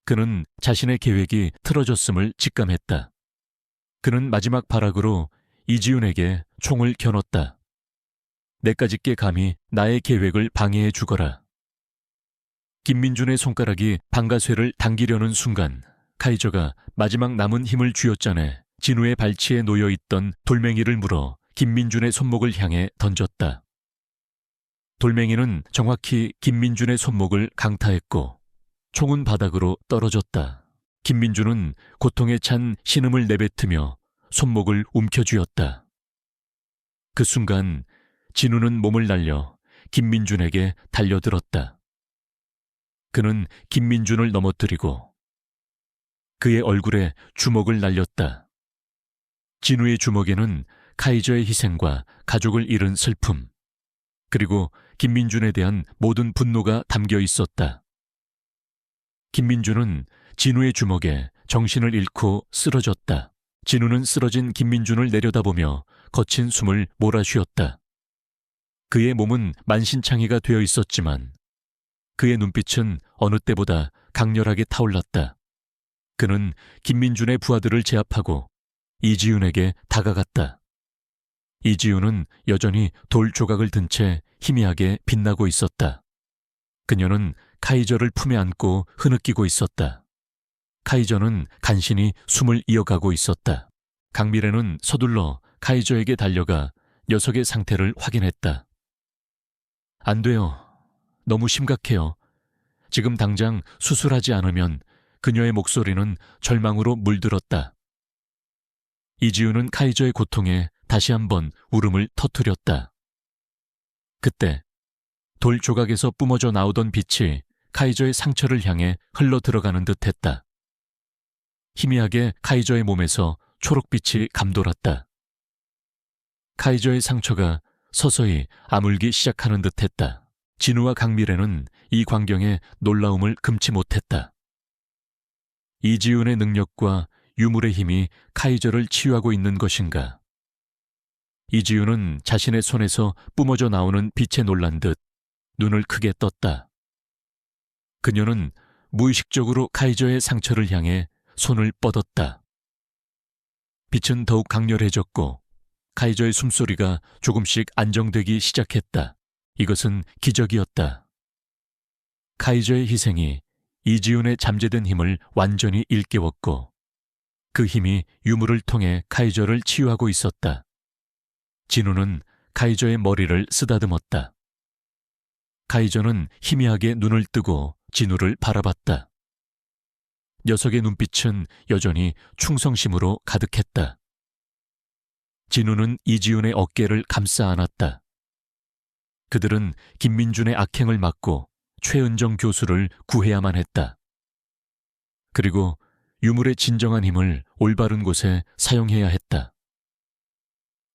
그는 자신의 계획이 틀어졌음을 직감했다. 그는 마지막 발악으로 이지훈에게 총을 겨눴다. 내까짓게 감히 나의 계획을 방해해 주거라. 김민준의 손가락이 방가쇠를 당기려는 순간 카이저가 마지막 남은 힘을 쥐어짜내 진우의 발치에 놓여있던 돌멩이를 물어 김민준의 손목을 향해 던졌다. 돌멩이는 정확히 김민준의 손목을 강타했고 총은 바닥으로 떨어졌다. 김민준은 고통에 찬 신음을 내뱉으며 손목을 움켜쥐었다. 그 순간 진우는 몸을 날려 김민준에게 달려들었다. 그는 김민준을 넘어뜨리고 그의 얼굴에 주먹을 날렸다. 진우의 주먹에는 카이저의 희생과 가족을 잃은 슬픔, 그리고 김민준에 대한 모든 분노가 담겨 있었다. 김민준은 진우의 주먹에 정신을 잃고 쓰러졌다. 진우는 쓰러진 김민준을 내려다보며 거친 숨을 몰아쉬었다. 그의 몸은 만신창이가 되어 있었지만 그의 눈빛은 어느 때보다 강렬하게 타올랐다. 그는 김민준의 부하들을 제압하고 이지훈에게 다가갔다. 이지훈은 여전히 돌 조각을 든 채 희미하게 빛나고 있었다. 그녀는 카이저를 품에 안고 흐느끼고 있었다. 카이저는 간신히 숨을 이어가고 있었다. 강미래는 서둘러 카이저에게 달려가 녀석의 상태를 확인했다. 안 돼요. 너무 심각해요. 지금 당장 수술하지 않으면 그녀의 목소리는 절망으로 물들었다. 이지훈은 카이저의 고통에 다시 한번 울음을 터뜨렸다. 그때 돌 조각에서 뿜어져 나오던 빛이 카이저의 상처를 향해 흘러 들어가는 듯했다. 희미하게 카이저의 몸에서 초록빛이 감돌았다. 카이저의 상처가 서서히 아물기 시작하는 듯했다. 진우와 강미래는 이 광경에 놀라움을 금치 못했다. 이지훈의 능력과 유물의 힘이 카이저를 치유하고 있는 것인가? 이지훈은 자신의 손에서 뿜어져 나오는 빛에 놀란 듯 눈을 크게 떴다. 그녀는 무의식적으로 카이저의 상처를 향해 손을 뻗었다. 빛은 더욱 강렬해졌고 카이저의 숨소리가 조금씩 안정되기 시작했다. 이것은 기적이었다. 카이저의 희생이 이지훈의 잠재된 힘을 완전히 일깨웠고 그 힘이 유물을 통해 카이저를 치유하고 있었다. 진우는 카이저의 머리를 쓰다듬었다. 카이저는 희미하게 눈을 뜨고 진우를 바라봤다. 녀석의 눈빛은 여전히 충성심으로 가득했다. 진우는 이지훈의 어깨를 감싸 안았다. 그들은 김민준의 악행을 막고 최은정 교수를 구해야만 했다. 그리고 유물의 진정한 힘을 올바른 곳에 사용해야 했다.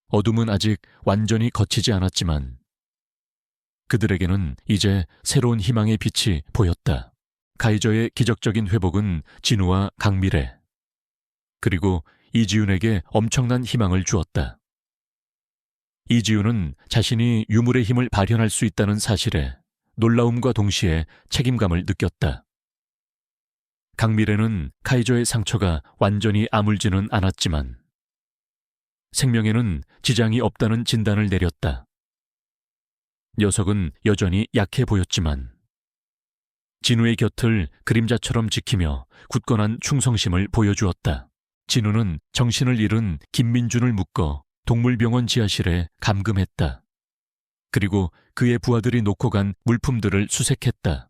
어둠은 아직 완전히 걷히지 않았지만 그들에게는 이제 새로운 희망의 빛이 보였다. 카이저의 기적적인 회복은 진우와 강미래 그리고 이지훈에게 엄청난 희망을 주었다. 이지훈은 자신이 유물의 힘을 발현할 수 있다는 사실에 놀라움과 동시에 책임감을 느꼈다. 강미래는 카이저의 상처가 완전히 아물지는 않았지만 생명에는 지장이 없다는 진단을 내렸다. 녀석은 여전히 약해 보였지만 진우의 곁을 그림자처럼 지키며 굳건한 충성심을 보여주었다. 진우는 정신을 잃은 김민준을 묶어 동물병원 지하실에 감금했다. 그리고 그의 부하들이 놓고 간 물품들을 수색했다.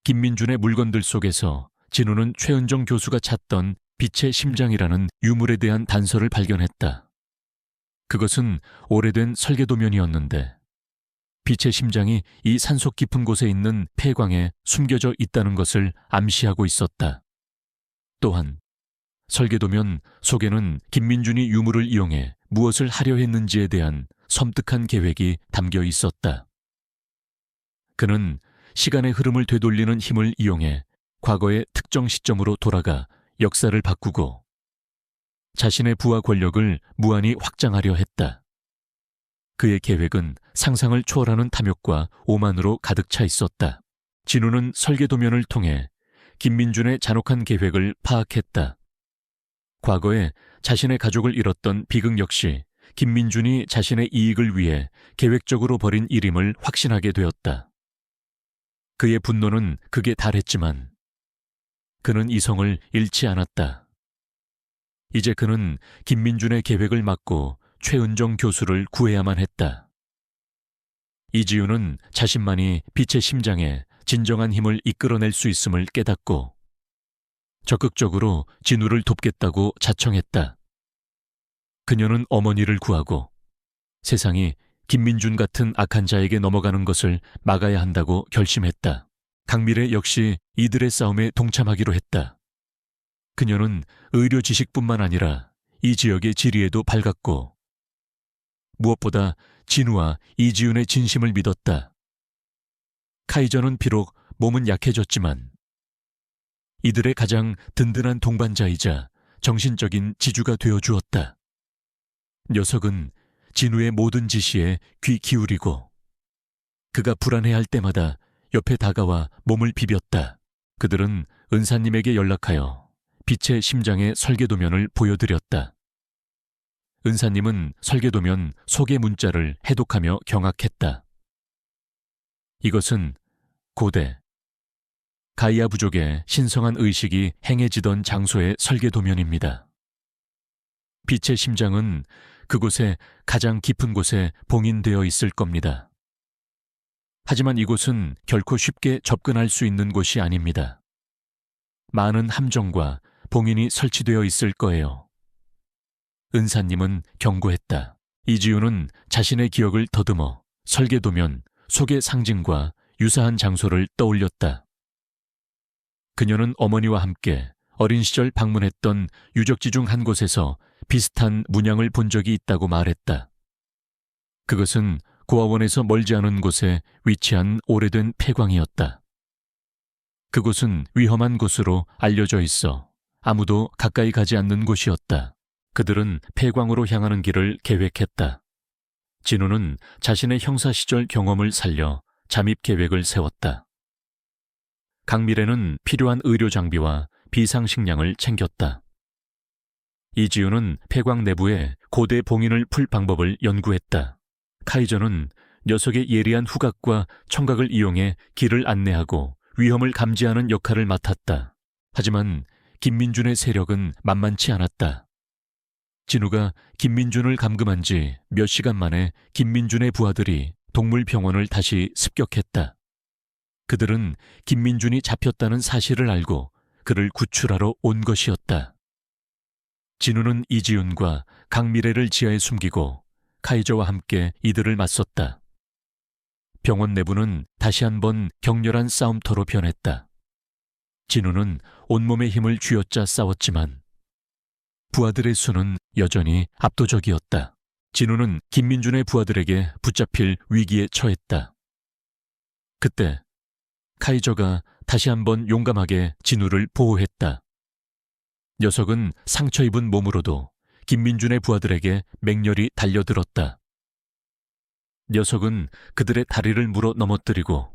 김민준의 물건들 속에서 진우는 최은정 교수가 찾던 빛의 심장이라는 유물에 대한 단서를 발견했다. 그것은 오래된 설계도면이었는데 빛의 심장이 이 산속 깊은 곳에 있는 폐광에 숨겨져 있다는 것을 암시하고 있었다. 또한 설계도면 속에는 김민준이 유물을 이용해 무엇을 하려 했는지에 대한 섬뜩한 계획이 담겨 있었다. 그는 시간의 흐름을 되돌리는 힘을 이용해 과거의 특정 시점으로 돌아가 역사를 바꾸고 자신의 부와 권력을 무한히 확장하려 했다. 그의 계획은 상상을 초월하는 탐욕과 오만으로 가득 차 있었다. 진우는 설계도면을 통해 김민준의 잔혹한 계획을 파악했다. 과거에 자신의 가족을 잃었던 비극 역시 김민준이 자신의 이익을 위해 계획적으로 벌인 일임을 확신하게 되었다. 그의 분노는 극에 달했지만 그는 이성을 잃지 않았다. 이제 그는 김민준의 계획을 막고 최은정 교수를 구해야만 했다. 이지우는 자신만이 빛의 심장에 진정한 힘을 이끌어낼 수 있음을 깨닫고 적극적으로 진우를 돕겠다고 자청했다. 그녀는 어머니를 구하고 세상이 김민준 같은 악한 자에게 넘어가는 것을 막아야 한다고 결심했다. 강미래 역시 이들의 싸움에 동참하기로 했다. 그녀는 의료 지식뿐만 아니라 이 지역의 지리에도 밝았고 무엇보다 진우와 이지윤의 진심을 믿었다. 카이저는 비록 몸은 약해졌지만 이들의 가장 든든한 동반자이자 정신적인 지주가 되어주었다. 녀석은 진우의 모든 지시에 귀 기울이고 그가 불안해할 때마다 옆에 다가와 몸을 비볐다. 그들은 은사님에게 연락하여 빛의 심장의 설계도면을 보여드렸다. 은사님은 설계도면 속의 문자를 해독하며 경악했다. 이것은 고대 가이아 부족의 신성한 의식이 행해지던 장소의 설계도면입니다. 빛의 심장은 그곳의 가장 깊은 곳에 봉인되어 있을 겁니다. 하지만 이곳은 결코 쉽게 접근할 수 있는 곳이 아닙니다. 많은 함정과 봉인이 설치되어 있을 거예요. 은사님은 경고했다. 이지우는 자신의 기억을 더듬어 설계도면 속의 상징과 유사한 장소를 떠올렸다. 그녀는 어머니와 함께 어린 시절 방문했던 유적지 중 한 곳에서 비슷한 문양을 본 적이 있다고 말했다. 그것은 고아원에서 멀지 않은 곳에 위치한 오래된 폐광이었다. 그곳은 위험한 곳으로 알려져 있어 아무도 가까이 가지 않는 곳이었다. 그들은 폐광으로 향하는 길을 계획했다. 진우는 자신의 형사 시절 경험을 살려 잠입 계획을 세웠다. 강미래는 필요한 의료 장비와 비상식량을 챙겼다. 이지우는 폐광 내부에 고대 봉인을 풀 방법을 연구했다. 카이저는 녀석의 예리한 후각과 청각을 이용해 길을 안내하고 위험을 감지하는 역할을 맡았다. 하지만 김민준의 세력은 만만치 않았다. 진우가 김민준을 감금한 지 몇 시간 만에 김민준의 부하들이 동물병원을 다시 습격했다. 그들은 김민준이 잡혔다는 사실을 알고 그를 구출하러 온 것이었다. 진우는 이지윤과 강미래를 지하에 숨기고 카이저와 함께 이들을 맞섰다. 병원 내부는 다시 한번 격렬한 싸움터로 변했다. 진우는 온몸의 힘을 쥐어짜 싸웠지만 부하들의 수는 여전히 압도적이었다. 진우는 김민준의 부하들에게 붙잡힐 위기에 처했다. 그때 카이저가 다시 한번 용감하게 진우를 보호했다. 녀석은 상처 입은 몸으로도 김민준의 부하들에게 맹렬히 달려들었다. 녀석은 그들의 다리를 물어 넘어뜨리고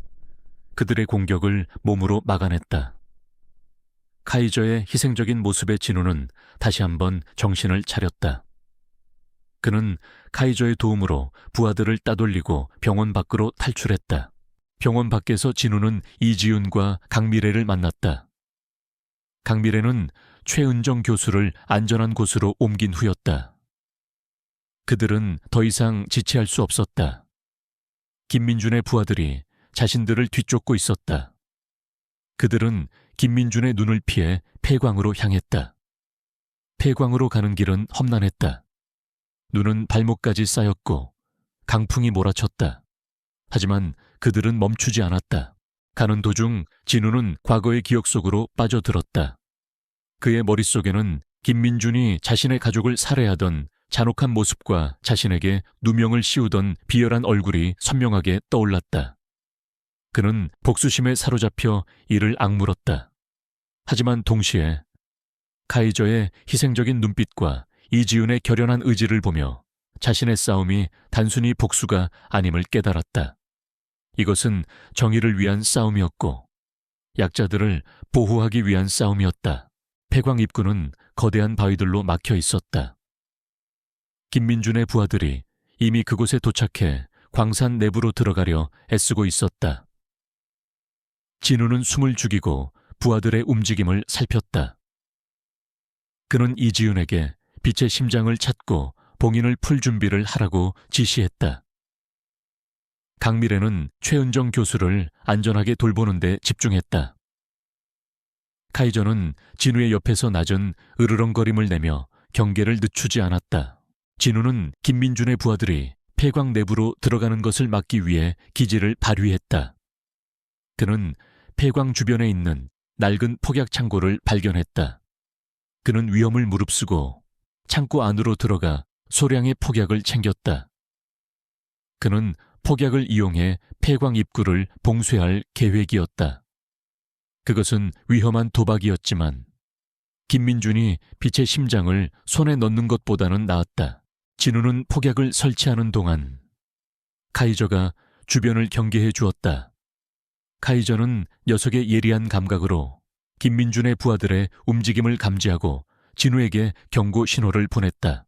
그들의 공격을 몸으로 막아냈다. 카이저의 희생적인 모습에 진우는 다시 한번 정신을 차렸다. 그는 카이저의 도움으로 부하들을 따돌리고 병원 밖으로 탈출했다. 병원 밖에서 진우는 이지윤과 강미래를 만났다. 강미래는 최은정 교수를 안전한 곳으로 옮긴 후였다. 그들은 더 이상 지체할 수 없었다. 김민준의 부하들이 자신들을 뒤쫓고 있었다. 그들은 김민준의 눈을 피해 폐광으로 향했다. 폐광으로 가는 길은 험난했다. 눈은 발목까지 쌓였고 강풍이 몰아쳤다. 하지만 그들은 멈추지 않았다. 가는 도중 진우는 과거의 기억 속으로 빠져들었다. 그의 머릿속에는 김민준이 자신의 가족을 살해하던 잔혹한 모습과 자신에게 누명을 씌우던 비열한 얼굴이 선명하게 떠올랐다. 그는 복수심에 사로잡혀 이를 악물었다. 하지만 동시에 카이저의 희생적인 눈빛과 이지윤의 결연한 의지를 보며 자신의 싸움이 단순히 복수가 아님을 깨달았다. 이것은 정의를 위한 싸움이었고 약자들을 보호하기 위한 싸움이었다. 폐광 입구는 거대한 바위들로 막혀 있었다. 김민준의 부하들이 이미 그곳에 도착해 광산 내부로 들어가려 애쓰고 있었다. 진우는 숨을 죽이고 부하들의 움직임을 살폈다. 그는 이지윤에게 빛의 심장을 찾고 봉인을 풀 준비를 하라고 지시했다. 강미래는 최은정 교수를 안전하게 돌보는 데 집중했다. 카이저는 진우의 옆에서 낮은 으르렁거림을 내며 경계를 늦추지 않았다. 진우는 김민준의 부하들이 폐광 내부로 들어가는 것을 막기 위해 기지를 발휘했다. 그는 폐광 주변에 있는 낡은 폭약 창고를 발견했다. 그는 위험을 무릅쓰고 창고 안으로 들어가 소량의 폭약을 챙겼다. 그는 폭약을 이용해 폐광 입구를 봉쇄할 계획이었다. 그것은 위험한 도박이었지만 김민준이 빛의 심장을 손에 넣는 것보다는 나았다. 진우는 폭약을 설치하는 동안 카이저가 주변을 경계해 주었다. 카이저는 녀석의 예리한 감각으로 김민준의 부하들의 움직임을 감지하고 진우에게 경고 신호를 보냈다.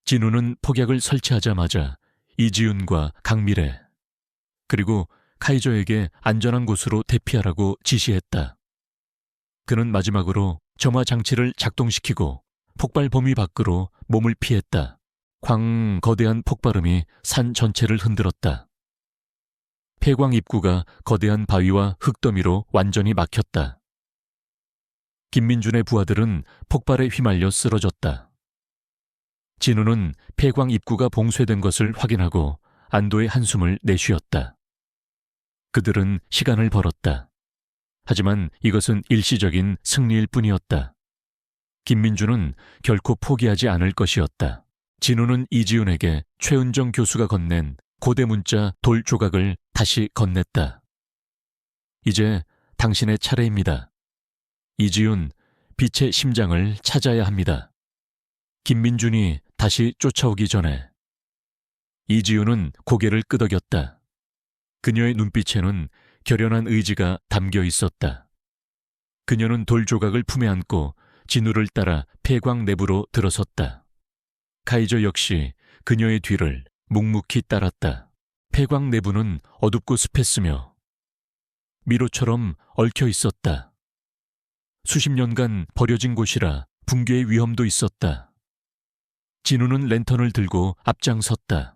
진우는 폭약을 설치하자마자 이지윤과 강미래 그리고 카이저에게 안전한 곳으로 대피하라고 지시했다. 그는 마지막으로 점화 장치를 작동시키고 폭발 범위 밖으로 몸을 피했다. 광 거대한 폭발음이 산 전체를 흔들었다. 폐광 입구가 거대한 바위와 흙더미로 완전히 막혔다. 김민준의 부하들은 폭발에 휘말려 쓰러졌다. 진우는 폐광 입구가 봉쇄된 것을 확인하고 안도의 한숨을 내쉬었다. 그들은 시간을 벌었다. 하지만 이것은 일시적인 승리일 뿐이었다. 김민준은 결코 포기하지 않을 것이었다. 진우는 이지윤에게 최은정 교수가 건넨 고대 문자 돌 조각을 다시 건넸다. 이제 당신의 차례입니다. 이지윤, 빛의 심장을 찾아야 합니다. 김민준이 다시 쫓아오기 전에. 이지윤은 고개를 끄덕였다. 그녀의 눈빛에는 결연한 의지가 담겨 있었다. 그녀는 돌 조각을 품에 안고 진우를 따라 폐광 내부로 들어섰다. 카이저 역시 그녀의 뒤를 묵묵히 따랐다. 폐광 내부는 어둡고 습했으며 미로처럼 얽혀 있었다. 수십 년간 버려진 곳이라 붕괴의 위험도 있었다. 진우는 랜턴을 들고 앞장섰다.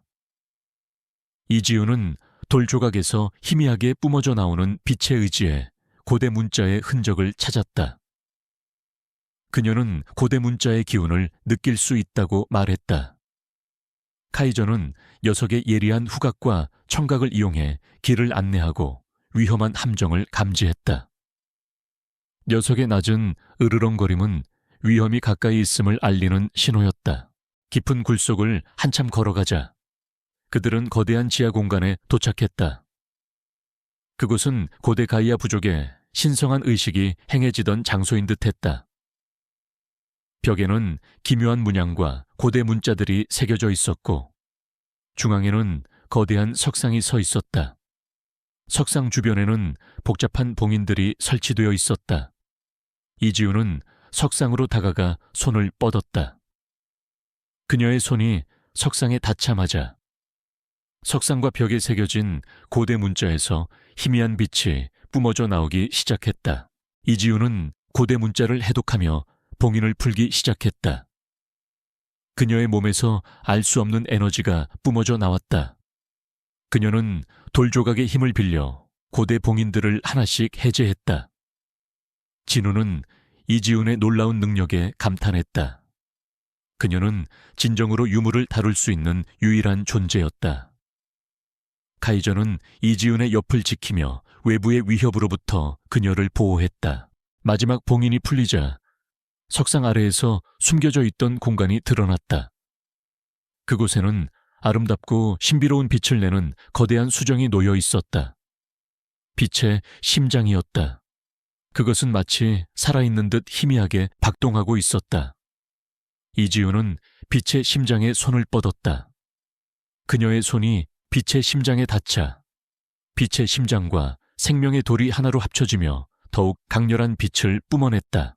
이지우는 돌 조각에서 희미하게 뿜어져 나오는 빛의 의지에 고대 문자의 흔적을 찾았다. 그녀는 고대 문자의 기운을 느낄 수 있다고 말했다. 카이저는 녀석의 예리한 후각과 청각을 이용해 길을 안내하고 위험한 함정을 감지했다. 녀석의 낮은 으르렁거림은 위험이 가까이 있음을 알리는 신호였다. 깊은 굴속을 한참 걸어가자 그들은 거대한 지하 공간에 도착했다. 그곳은 고대 가이아 부족의 신성한 의식이 행해지던 장소인 듯했다. 벽에는 기묘한 문양과 고대 문자들이 새겨져 있었고 중앙에는 거대한 석상이 서 있었다. 석상 주변에는 복잡한 봉인들이 설치되어 있었다. 이지우는 석상으로 다가가 손을 뻗었다. 그녀의 손이 석상에 닿자마자 석상과 벽에 새겨진 고대 문자에서 희미한 빛이 뿜어져 나오기 시작했다. 이지우는 고대 문자를 해독하며 봉인을 풀기 시작했다. 그녀의 몸에서 알 수 없는 에너지가 뿜어져 나왔다. 그녀는 돌조각의 힘을 빌려 고대 봉인들을 하나씩 해제했다. 진우는 이지훈의 놀라운 능력에 감탄했다. 그녀는 진정으로 유물을 다룰 수 있는 유일한 존재였다. 카이저는 이지훈의 옆을 지키며 외부의 위협으로부터 그녀를 보호했다. 마지막 봉인이 풀리자 석상 아래에서 숨겨져 있던 공간이 드러났다. 그곳에는 아름답고 신비로운 빛을 내는 거대한 수정이 놓여 있었다. 빛의 심장이었다. 그것은 마치 살아있는 듯 희미하게 박동하고 있었다. 이지우는 빛의 심장에 손을 뻗었다. 그녀의 손이 빛의 심장에 닿자 빛의 심장과 생명의 돌이 하나로 합쳐지며 더욱 강렬한 빛을 뿜어냈다.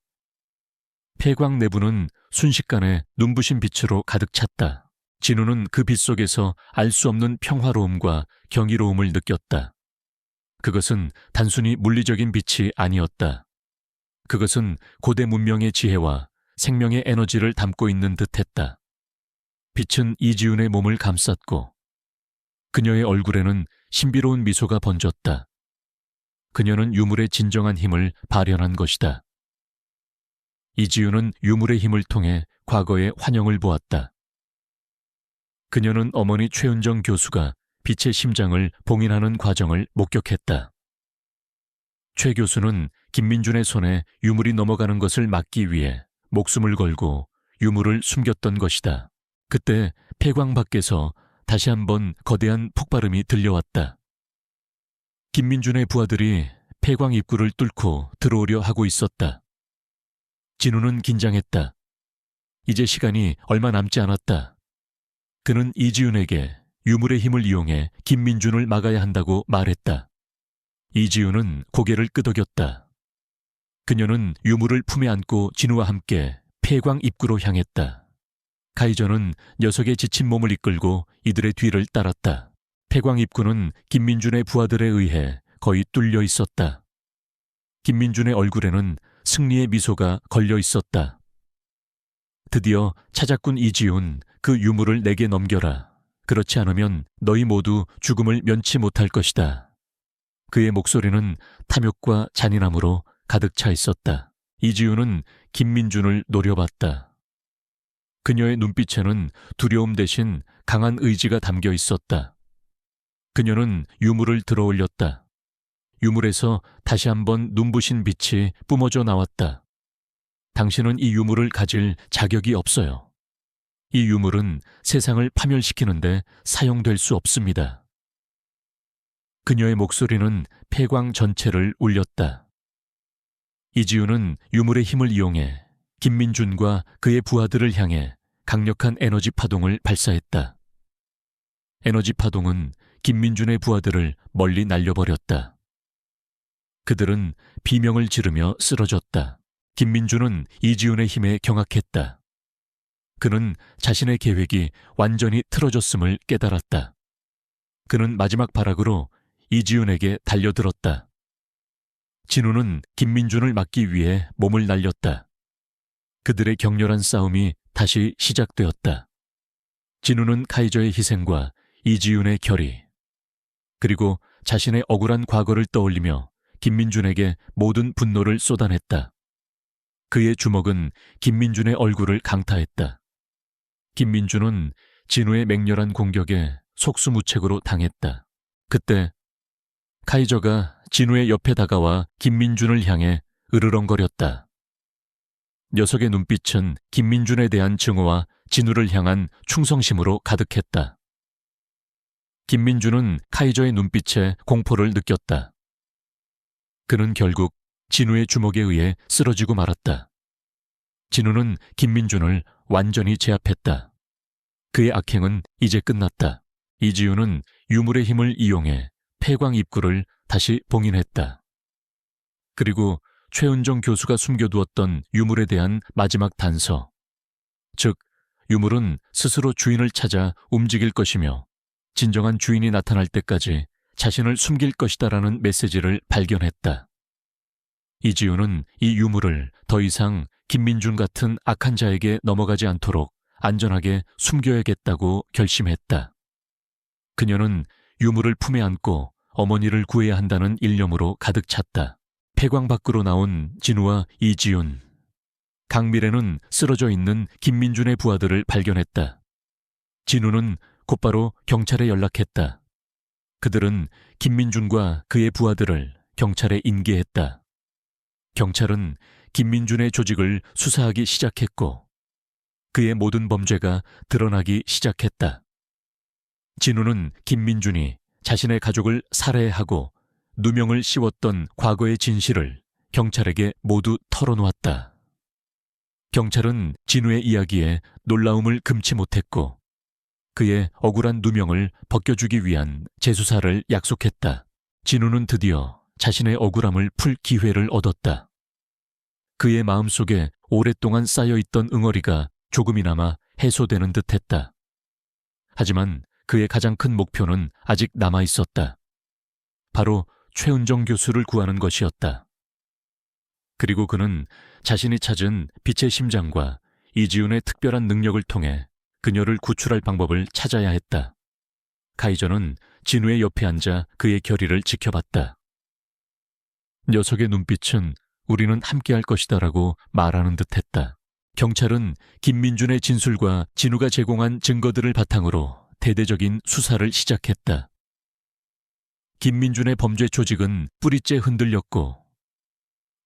폐광 내부는 순식간에 눈부신 빛으로 가득 찼다. 진우는 그 빛 속에서 알 수 없는 평화로움과 경이로움을 느꼈다. 그것은 단순히 물리적인 빛이 아니었다. 그것은 고대 문명의 지혜와 생명의 에너지를 담고 있는 듯했다. 빛은 이지훈의 몸을 감쌌고 그녀의 얼굴에는 신비로운 미소가 번졌다. 그녀는 유물의 진정한 힘을 발현한 것이다. 이지훈은 유물의 힘을 통해 과거의 환영을 보았다. 그녀는 어머니 최은정 교수가 빛의 심장을 봉인하는 과정을 목격했다. 최 교수는 김민준의 손에 유물이 넘어가는 것을 막기 위해 목숨을 걸고 유물을 숨겼던 것이다. 그때 폐광 밖에서 다시 한번 거대한 폭발음이 들려왔다. 김민준의 부하들이 폐광 입구를 뚫고 들어오려 하고 있었다. 진우는 긴장했다. 이제 시간이 얼마 남지 않았다. 그는 이지훈에게 유물의 힘을 이용해 김민준을 막아야 한다고 말했다. 이지훈은 고개를 끄덕였다. 그녀는 유물을 품에 안고 진우와 함께 폐광 입구로 향했다. 카이저는 녀석의 지친 몸을 이끌고 이들의 뒤를 따랐다. 폐광 입구는 김민준의 부하들에 의해 거의 뚫려 있었다. 김민준의 얼굴에는 승리의 미소가 걸려 있었다. 드디어 찾았군 이지훈, 그 유물을 내게 넘겨라. 그렇지 않으면 너희 모두 죽음을 면치 못할 것이다. 그의 목소리는 탐욕과 잔인함으로 가득 차 있었다. 이지훈은 김민준을 노려봤다. 그녀의 눈빛에는 두려움 대신 강한 의지가 담겨 있었다. 그녀는 유물을 들어 올렸다. 유물에서 다시 한번 눈부신 빛이 뿜어져 나왔다. 당신은 이 유물을 가질 자격이 없어요. 이 유물은 세상을 파멸시키는데 사용될 수 없습니다. 그녀의 목소리는 폐광 전체를 울렸다. 이지훈은 유물의 힘을 이용해 김민준과 그의 부하들을 향해 강력한 에너지 파동을 발사했다. 에너지 파동은 김민준의 부하들을 멀리 날려버렸다. 그들은 비명을 지르며 쓰러졌다. 김민준은 이지훈의 힘에 경악했다. 그는 자신의 계획이 완전히 틀어졌음을 깨달았다. 그는 마지막 발악으로 이지훈에게 달려들었다. 진우는 김민준을 막기 위해 몸을 날렸다. 그들의 격렬한 싸움이 다시 시작되었다. 진우는 카이저의 희생과 이지훈의 결의, 그리고 자신의 억울한 과거를 떠올리며 김민준에게 모든 분노를 쏟아냈다. 그의 주먹은 김민준의 얼굴을 강타했다. 김민준은 진우의 맹렬한 공격에 속수무책으로 당했다. 그때 카이저가 진우의 옆에 다가와 김민준을 향해 으르렁거렸다. 녀석의 눈빛은 김민준에 대한 증오와 진우를 향한 충성심으로 가득했다. 김민준은 카이저의 눈빛에 공포를 느꼈다. 그는 결국 진우의 주먹에 의해 쓰러지고 말았다. 진우는 김민준을 완전히 제압했다. 그의 악행은 이제 끝났다. 이지훈은 유물의 힘을 이용해 폐광 입구를 다시 봉인했다. 그리고 최은정 교수가 숨겨두었던 유물에 대한 마지막 단서, 즉 유물은 스스로 주인을 찾아 움직일 것이며 진정한 주인이 나타날 때까지 자신을 숨길 것이다라는 메시지를 발견했다. 이지우는 이 유물을 더 이상 김민준 같은 악한 자에게 넘어가지 않도록 안전하게 숨겨야겠다고 결심했다. 그녀는 유물을 품에 안고 어머니를 구해야 한다는 일념으로 가득 찼다. 폐광 밖으로 나온 진우와 이지훈. 강미래는 쓰러져 있는 김민준의 부하들을 발견했다. 진우는 곧바로 경찰에 연락했다. 그들은 김민준과 그의 부하들을 경찰에 인계했다. 경찰은 김민준의 조직을 수사하기 시작했고 그의 모든 범죄가 드러나기 시작했다. 진우는 김민준이 자신의 가족을 살해하고 누명을 씌웠던 과거의 진실을 경찰에게 모두 털어놓았다. 경찰은 진우의 이야기에 놀라움을 금치 못했고 그의 억울한 누명을 벗겨주기 위한 재수사를 약속했다. 진우는 드디어 자신의 억울함을 풀 기회를 얻었다. 그의 마음속에 오랫동안 쌓여있던 응어리가 조금이나마 해소되는 듯했다. 하지만 그의 가장 큰 목표는 아직 남아있었다. 바로 최은정 교수를 구하는 것이었다. 그리고 그는 자신이 찾은 빛의 심장과 이지훈의 특별한 능력을 통해 그녀를 구출할 방법을 찾아야 했다. 카이저는 진우의 옆에 앉아 그의 결의를 지켜봤다. 녀석의 눈빛은 우리는 함께할 것이다라고 말하는 듯했다. 경찰은 김민준의 진술과 진우가 제공한 증거들을 바탕으로 대대적인 수사를 시작했다. 김민준의 범죄 조직은 뿌리째 흔들렸고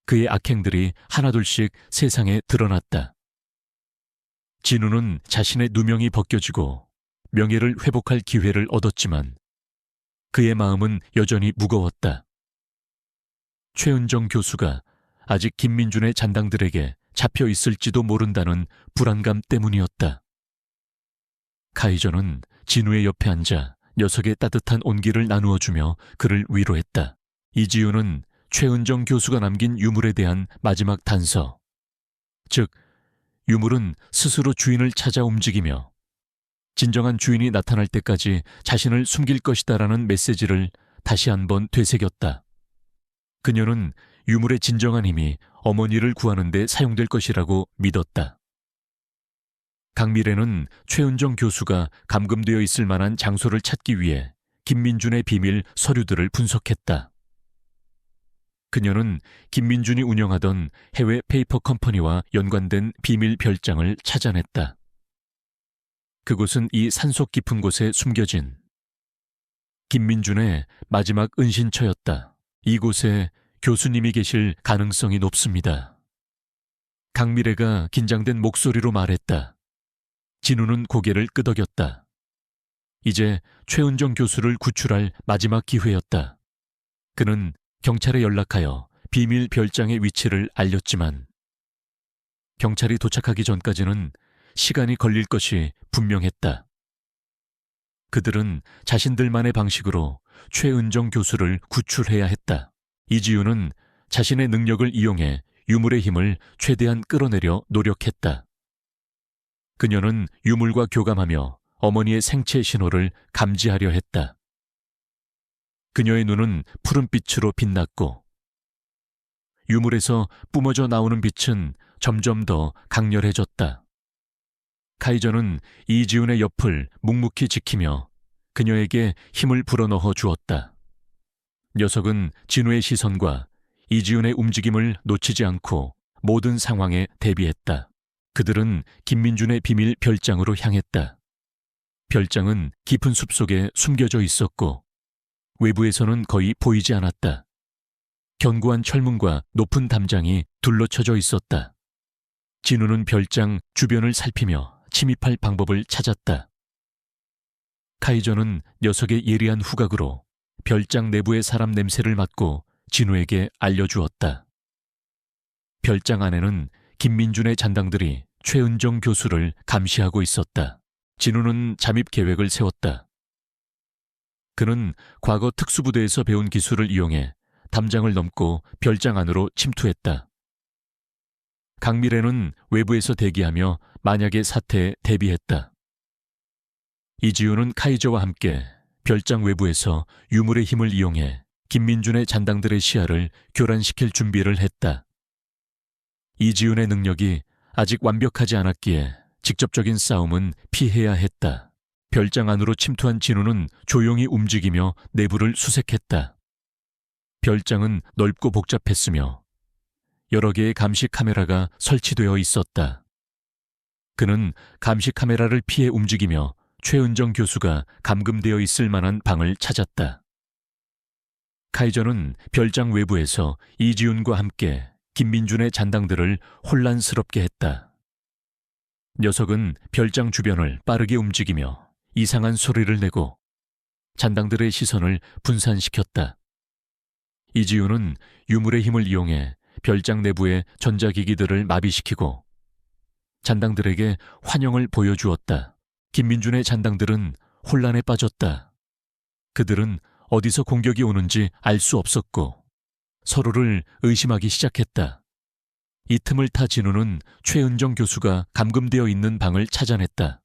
그의 악행들이 하나둘씩 세상에 드러났다. 진우는 자신의 누명이 벗겨지고 명예를 회복할 기회를 얻었지만 그의 마음은 여전히 무거웠다. 최은정 교수가 아직 김민준의 잔당들에게 잡혀 있을지도 모른다는 불안감 때문이었다. 카이저는 진우의 옆에 앉아 녀석의 따뜻한 온기를 나누어주며 그를 위로했다. 이지우는 최은정 교수가 남긴 유물에 대한 마지막 단서, 즉 유물은 스스로 주인을 찾아 움직이며 진정한 주인이 나타날 때까지 자신을 숨길 것이다라는 메시지를 다시 한번 되새겼다. 그녀는 유물의 진정한 힘이 어머니를 구하는 데 사용될 것이라고 믿었다. 강미래는 최은정 교수가 감금되어 있을 만한 장소를 찾기 위해 김민준의 비밀 서류들을 분석했다. 그녀는 김민준이 운영하던 해외 페이퍼 컴퍼니와 연관된 비밀 별장을 찾아냈다. 그곳은 이 산속 깊은 곳에 숨겨진 김민준의 마지막 은신처였다. 이곳에 교수님이 계실 가능성이 높습니다. 강미래가 긴장된 목소리로 말했다. 진우는 고개를 끄덕였다. 이제 최은정 교수를 구출할 마지막 기회였다. 그는 경찰에 연락하여 비밀 별장의 위치를 알렸지만 경찰이 도착하기 전까지는 시간이 걸릴 것이 분명했다. 그들은 자신들만의 방식으로 최은정 교수를 구출해야 했다. 이지우는 자신의 능력을 이용해 유물의 힘을 최대한 끌어내려 노력했다. 그녀는 유물과 교감하며 어머니의 생체 신호를 감지하려 했다. 그녀의 눈은 푸른빛으로 빛났고 유물에서 뿜어져 나오는 빛은 점점 더 강렬해졌다. 카이저는 이지훈의 옆을 묵묵히 지키며 그녀에게 힘을 불어넣어 주었다. 녀석은 진우의 시선과 이지훈의 움직임을 놓치지 않고 모든 상황에 대비했다. 그들은 김민준의 비밀 별장으로 향했다. 별장은 깊은 숲속에 숨겨져 있었고 외부에서는 거의 보이지 않았다. 견고한 철문과 높은 담장이 둘러쳐져 있었다. 진우는 별장 주변을 살피며 침입할 방법을 찾았다. 카이저는 녀석의 예리한 후각으로 별장 내부의 사람 냄새를 맡고 진우에게 알려주었다. 별장 안에는 김민준의 잔당들이 최은정 교수를 감시하고 있었다. 진우는 잠입 계획을 세웠다. 그는 과거 특수부대에서 배운 기술을 이용해 담장을 넘고 별장 안으로 침투했다. 강미래는 외부에서 대기하며 만약의 사태에 대비했다. 이지우는 카이저와 함께 별장 외부에서 유물의 힘을 이용해 김민준의 잔당들의 시야를 교란시킬 준비를 했다. 이지훈의 능력이 아직 완벽하지 않았기에 직접적인 싸움은 피해야 했다. 별장 안으로 침투한 진우는 조용히 움직이며 내부를 수색했다. 별장은 넓고 복잡했으며 여러 개의 감시 카메라가 설치되어 있었다. 그는 감시 카메라를 피해 움직이며 최은정 교수가 감금되어 있을 만한 방을 찾았다. 카이저는 별장 외부에서 이지훈과 함께 김민준의 잔당들을 혼란스럽게 했다. 녀석은 별장 주변을 빠르게 움직이며 이상한 소리를 내고 잔당들의 시선을 분산시켰다. 이지훈은 유물의 힘을 이용해 별장 내부의 전자기기들을 마비시키고 잔당들에게 환영을 보여주었다. 김민준의 잔당들은 혼란에 빠졌다. 그들은 어디서 공격이 오는지 알 수 없었고 서로를 의심하기 시작했다. 이 틈을 타 진우는 최은정 교수가 감금되어 있는 방을 찾아냈다.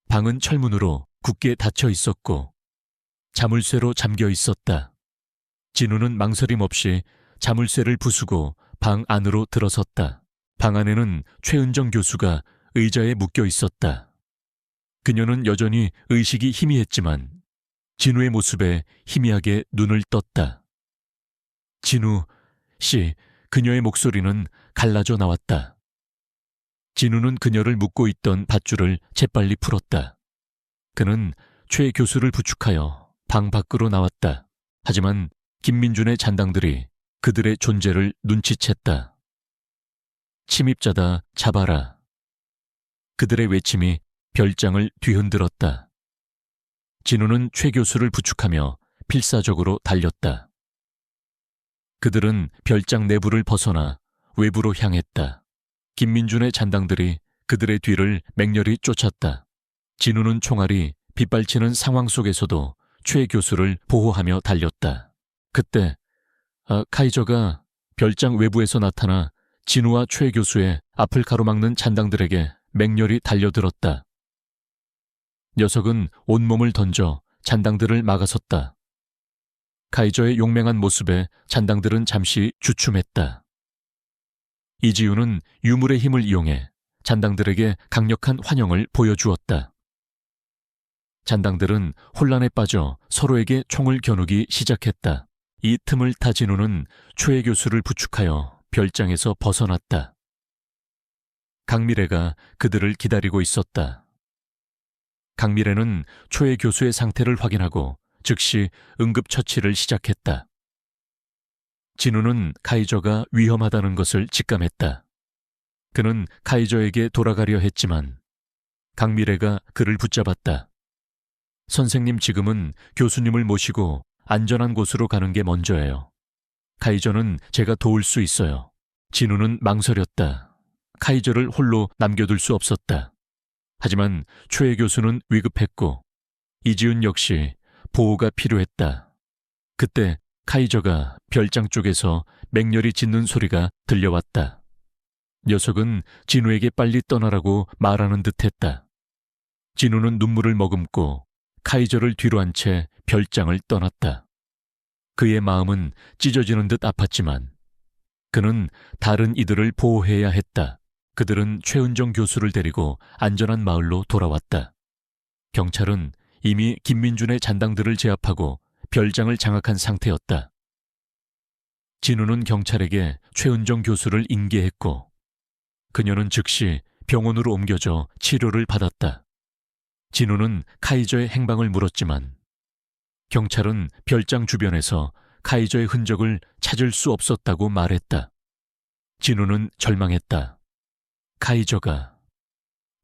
방은 철문으로 굳게 닫혀 있었고 자물쇠로 잠겨 있었다. 진우는 망설임 없이 자물쇠를 부수고 방 안으로 들어섰다. 방 안에는 최은정 교수가 의자에 묶여 있었다. 그녀는 여전히 의식이 희미했지만 진우의 모습에 희미하게 눈을 떴다. 진우 씨, 그녀의 목소리는 갈라져 나왔다. 진우는 그녀를 묶고 있던 밧줄을 재빨리 풀었다. 그는 최 교수를 부축하여 방 밖으로 나왔다. 하지만 김민준의 잔당들이 그들의 존재를 눈치챘다. 침입자다, 잡아라. 그들의 외침이 별장을 뒤흔들었다. 진우는 최 교수를 부축하며 필사적으로 달렸다. 그들은 별장 내부를 벗어나 외부로 향했다. 김민준의 잔당들이 그들의 뒤를 맹렬히 쫓았다. 진우는 총알이 빗발치는 상황 속에서도 최 교수를 보호하며 달렸다. 그때 카이저가 별장 외부에서 나타나 진우와 최 교수의 앞을 가로막는 잔당들에게 맹렬히 달려들었다. 녀석은 온몸을 던져 잔당들을 막아섰다. 카이저의 용맹한 모습에 잔당들은 잠시 주춤했다. 이지우는 유물의 힘을 이용해 잔당들에게 강력한 환영을 보여주었다. 잔당들은 혼란에 빠져 서로에게 총을 겨누기 시작했다. 이 틈을 타 진우는 최 교수를 부축하여 별장에서 벗어났다. 강미래가 그들을 기다리고 있었다. 강미래는 최 교수의 상태를 확인하고 즉시 응급처치를 시작했다. 진우는 카이저가 위험하다는 것을 직감했다. 그는 카이저에게 돌아가려 했지만 강미래가 그를 붙잡았다. 선생님, 지금은 교수님을 모시고 안전한 곳으로 가는 게 먼저예요. 카이저는 제가 도울 수 있어요. 진우는 망설였다. 카이저를 홀로 남겨둘 수 없었다. 하지만 최 교수는 위급했고 이지훈 역시 보호가 필요했다. 그때 카이저가 별장 쪽에서 맹렬히 짖는 소리가 들려왔다. 녀석은 진우에게 빨리 떠나라고 말하는 듯했다. 진우는 눈물을 머금고 카이저를 뒤로 한 채 별장을 떠났다. 그의 마음은 찢어지는 듯 아팠지만 그는 다른 이들을 보호해야 했다. 그들은 최은정 교수를 데리고 안전한 마을로 돌아왔다. 경찰은 이미 김민준의 잔당들을 제압하고 별장을 장악한 상태였다. 진우는 경찰에게 최은정 교수를 인계했고 그녀는 즉시 병원으로 옮겨져 치료를 받았다. 진우는 카이저의 행방을 물었지만 경찰은 별장 주변에서 카이저의 흔적을 찾을 수 없었다고 말했다. 진우는 절망했다. 카이저가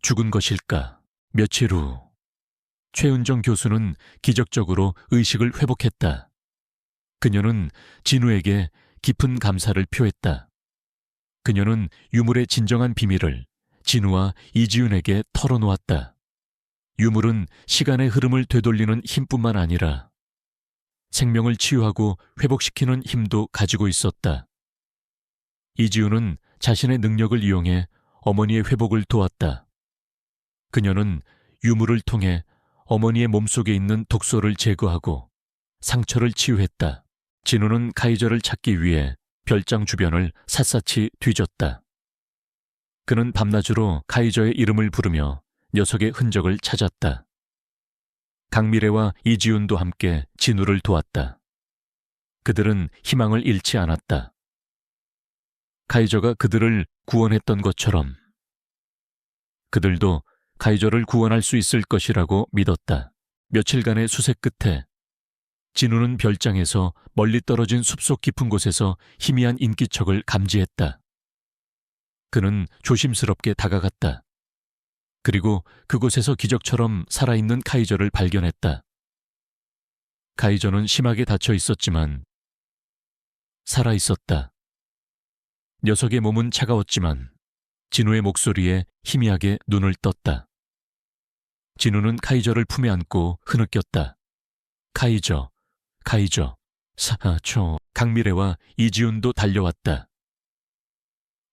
죽은 것일까? 며칠 후 최은정 교수는 기적적으로 의식을 회복했다. 그녀는 진우에게 깊은 감사를 표했다. 그녀는 유물의 진정한 비밀을 진우와 이지훈에게 털어놓았다. 유물은 시간의 흐름을 되돌리는 힘뿐만 아니라 생명을 치유하고 회복시키는 힘도 가지고 있었다. 이지우는 자신의 능력을 이용해 어머니의 회복을 도왔다. 그녀는 유물을 통해 어머니의 몸속에 있는 독소를 제거하고 상처를 치유했다. 진우는 카이저를 찾기 위해 별장 주변을 샅샅이 뒤졌다. 그는 밤낮으로 카이저의 이름을 부르며 녀석의 흔적을 찾았다. 강미래와 이지훈도 함께 진우를 도왔다. 그들은 희망을 잃지 않았다. 카이저가 그들을 구원했던 것처럼 그들도 카이저를 구원할 수 있을 것이라고 믿었다. 며칠간의 수색 끝에 진우는 별장에서 멀리 떨어진 숲속 깊은 곳에서 희미한 인기척을 감지했다. 그는 조심스럽게 다가갔다. 그리고 그곳에서 기적처럼 살아있는 카이저를 발견했다. 카이저는 심하게 다쳐 있었지만 살아있었다. 녀석의 몸은 차가웠지만 진우의 목소리에 희미하게 눈을 떴다. 진우는 카이저를 품에 안고 흐느꼈다. 카이저, 카이저, 사초. 강미래와 이지훈도 달려왔다.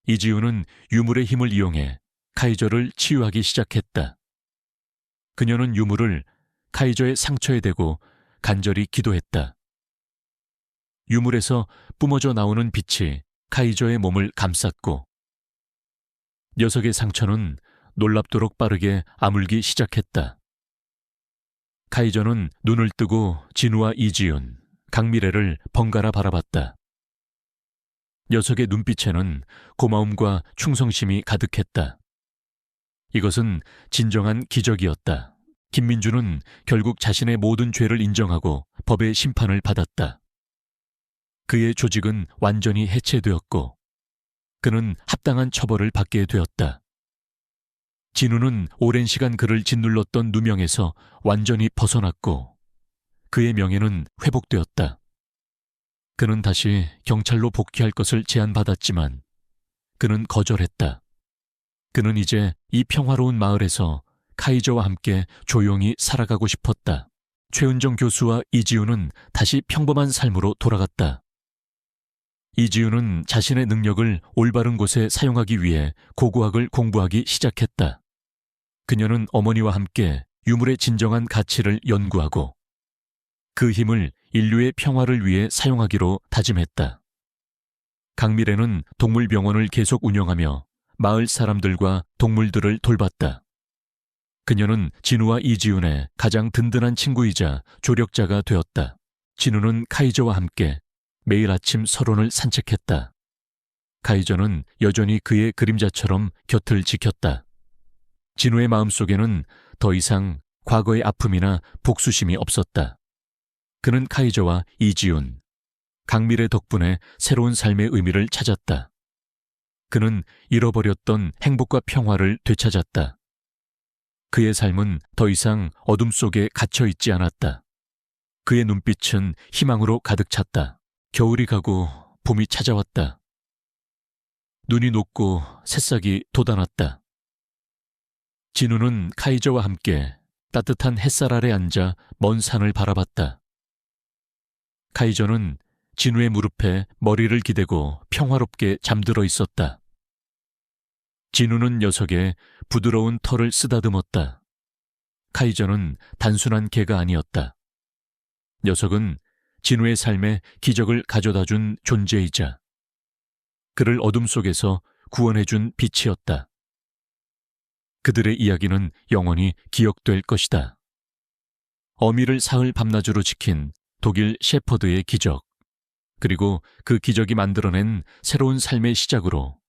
이지훈은 유물의 힘을 이용해 카이저를 치유하기 시작했다. 그녀는 유물을 카이저의 상처에 대고 간절히 기도했다. 유물에서 뿜어져 나오는 빛이 카이저의 몸을 감쌌고 녀석의 상처는 놀랍도록 빠르게 아물기 시작했다. 카이저는 눈을 뜨고 진우와 이지훈, 강미래를 번갈아 바라봤다. 녀석의 눈빛에는 고마움과 충성심이 가득했다. 이것은 진정한 기적이었다. 김민주는 결국 자신의 모든 죄를 인정하고 법의 심판을 받았다. 그의 조직은 완전히 해체되었고 그는 합당한 처벌을 받게 되었다. 진우는 오랜 시간 그를 짓눌렀던 누명에서 완전히 벗어났고 그의 명예는 회복되었다. 그는 다시 경찰로 복귀할 것을 제안받았지만 그는 거절했다. 그는 이제 이 평화로운 마을에서 카이저와 함께 조용히 살아가고 싶었다. 최은정 교수와 이지우는 다시 평범한 삶으로 돌아갔다. 이지우는 자신의 능력을 올바른 곳에 사용하기 위해 고고학을 공부하기 시작했다. 그녀는 어머니와 함께 유물의 진정한 가치를 연구하고 그 힘을 인류의 평화를 위해 사용하기로 다짐했다. 강미래는 동물병원을 계속 운영하며 마을 사람들과 동물들을 돌봤다. 그녀는 진우와 이지훈의 가장 든든한 친구이자 조력자가 되었다. 진우는 카이저와 함께 매일 아침 서론을 산책했다. 카이저는 여전히 그의 그림자처럼 곁을 지켰다. 진우의 마음속에는 더 이상 과거의 아픔이나 복수심이 없었다. 그는 카이저와 이지훈, 강미래 덕분에 새로운 삶의 의미를 찾았다. 그는 잃어버렸던 행복과 평화를 되찾았다. 그의 삶은 더 이상 어둠 속에 갇혀 있지 않았다. 그의 눈빛은 희망으로 가득 찼다. 겨울이 가고 봄이 찾아왔다. 눈이 녹고 새싹이 돋아났다. 진우는 카이저와 함께 따뜻한 햇살 아래 앉아 먼 산을 바라봤다. 카이저는 진우의 무릎에 머리를 기대고 평화롭게 잠들어 있었다. 진우는 녀석의 부드러운 털을 쓰다듬었다. 카이저는 단순한 개가 아니었다. 녀석은 진우의 삶에 기적을 가져다준 존재이자 그를 어둠 속에서 구원해준 빛이었다. 그들의 이야기는 영원히 기억될 것이다. 어미를 사흘 밤낮으로 지킨 독일 셰퍼드의 기적, 그리고 그 기적이 만들어낸 새로운 삶의 시작으로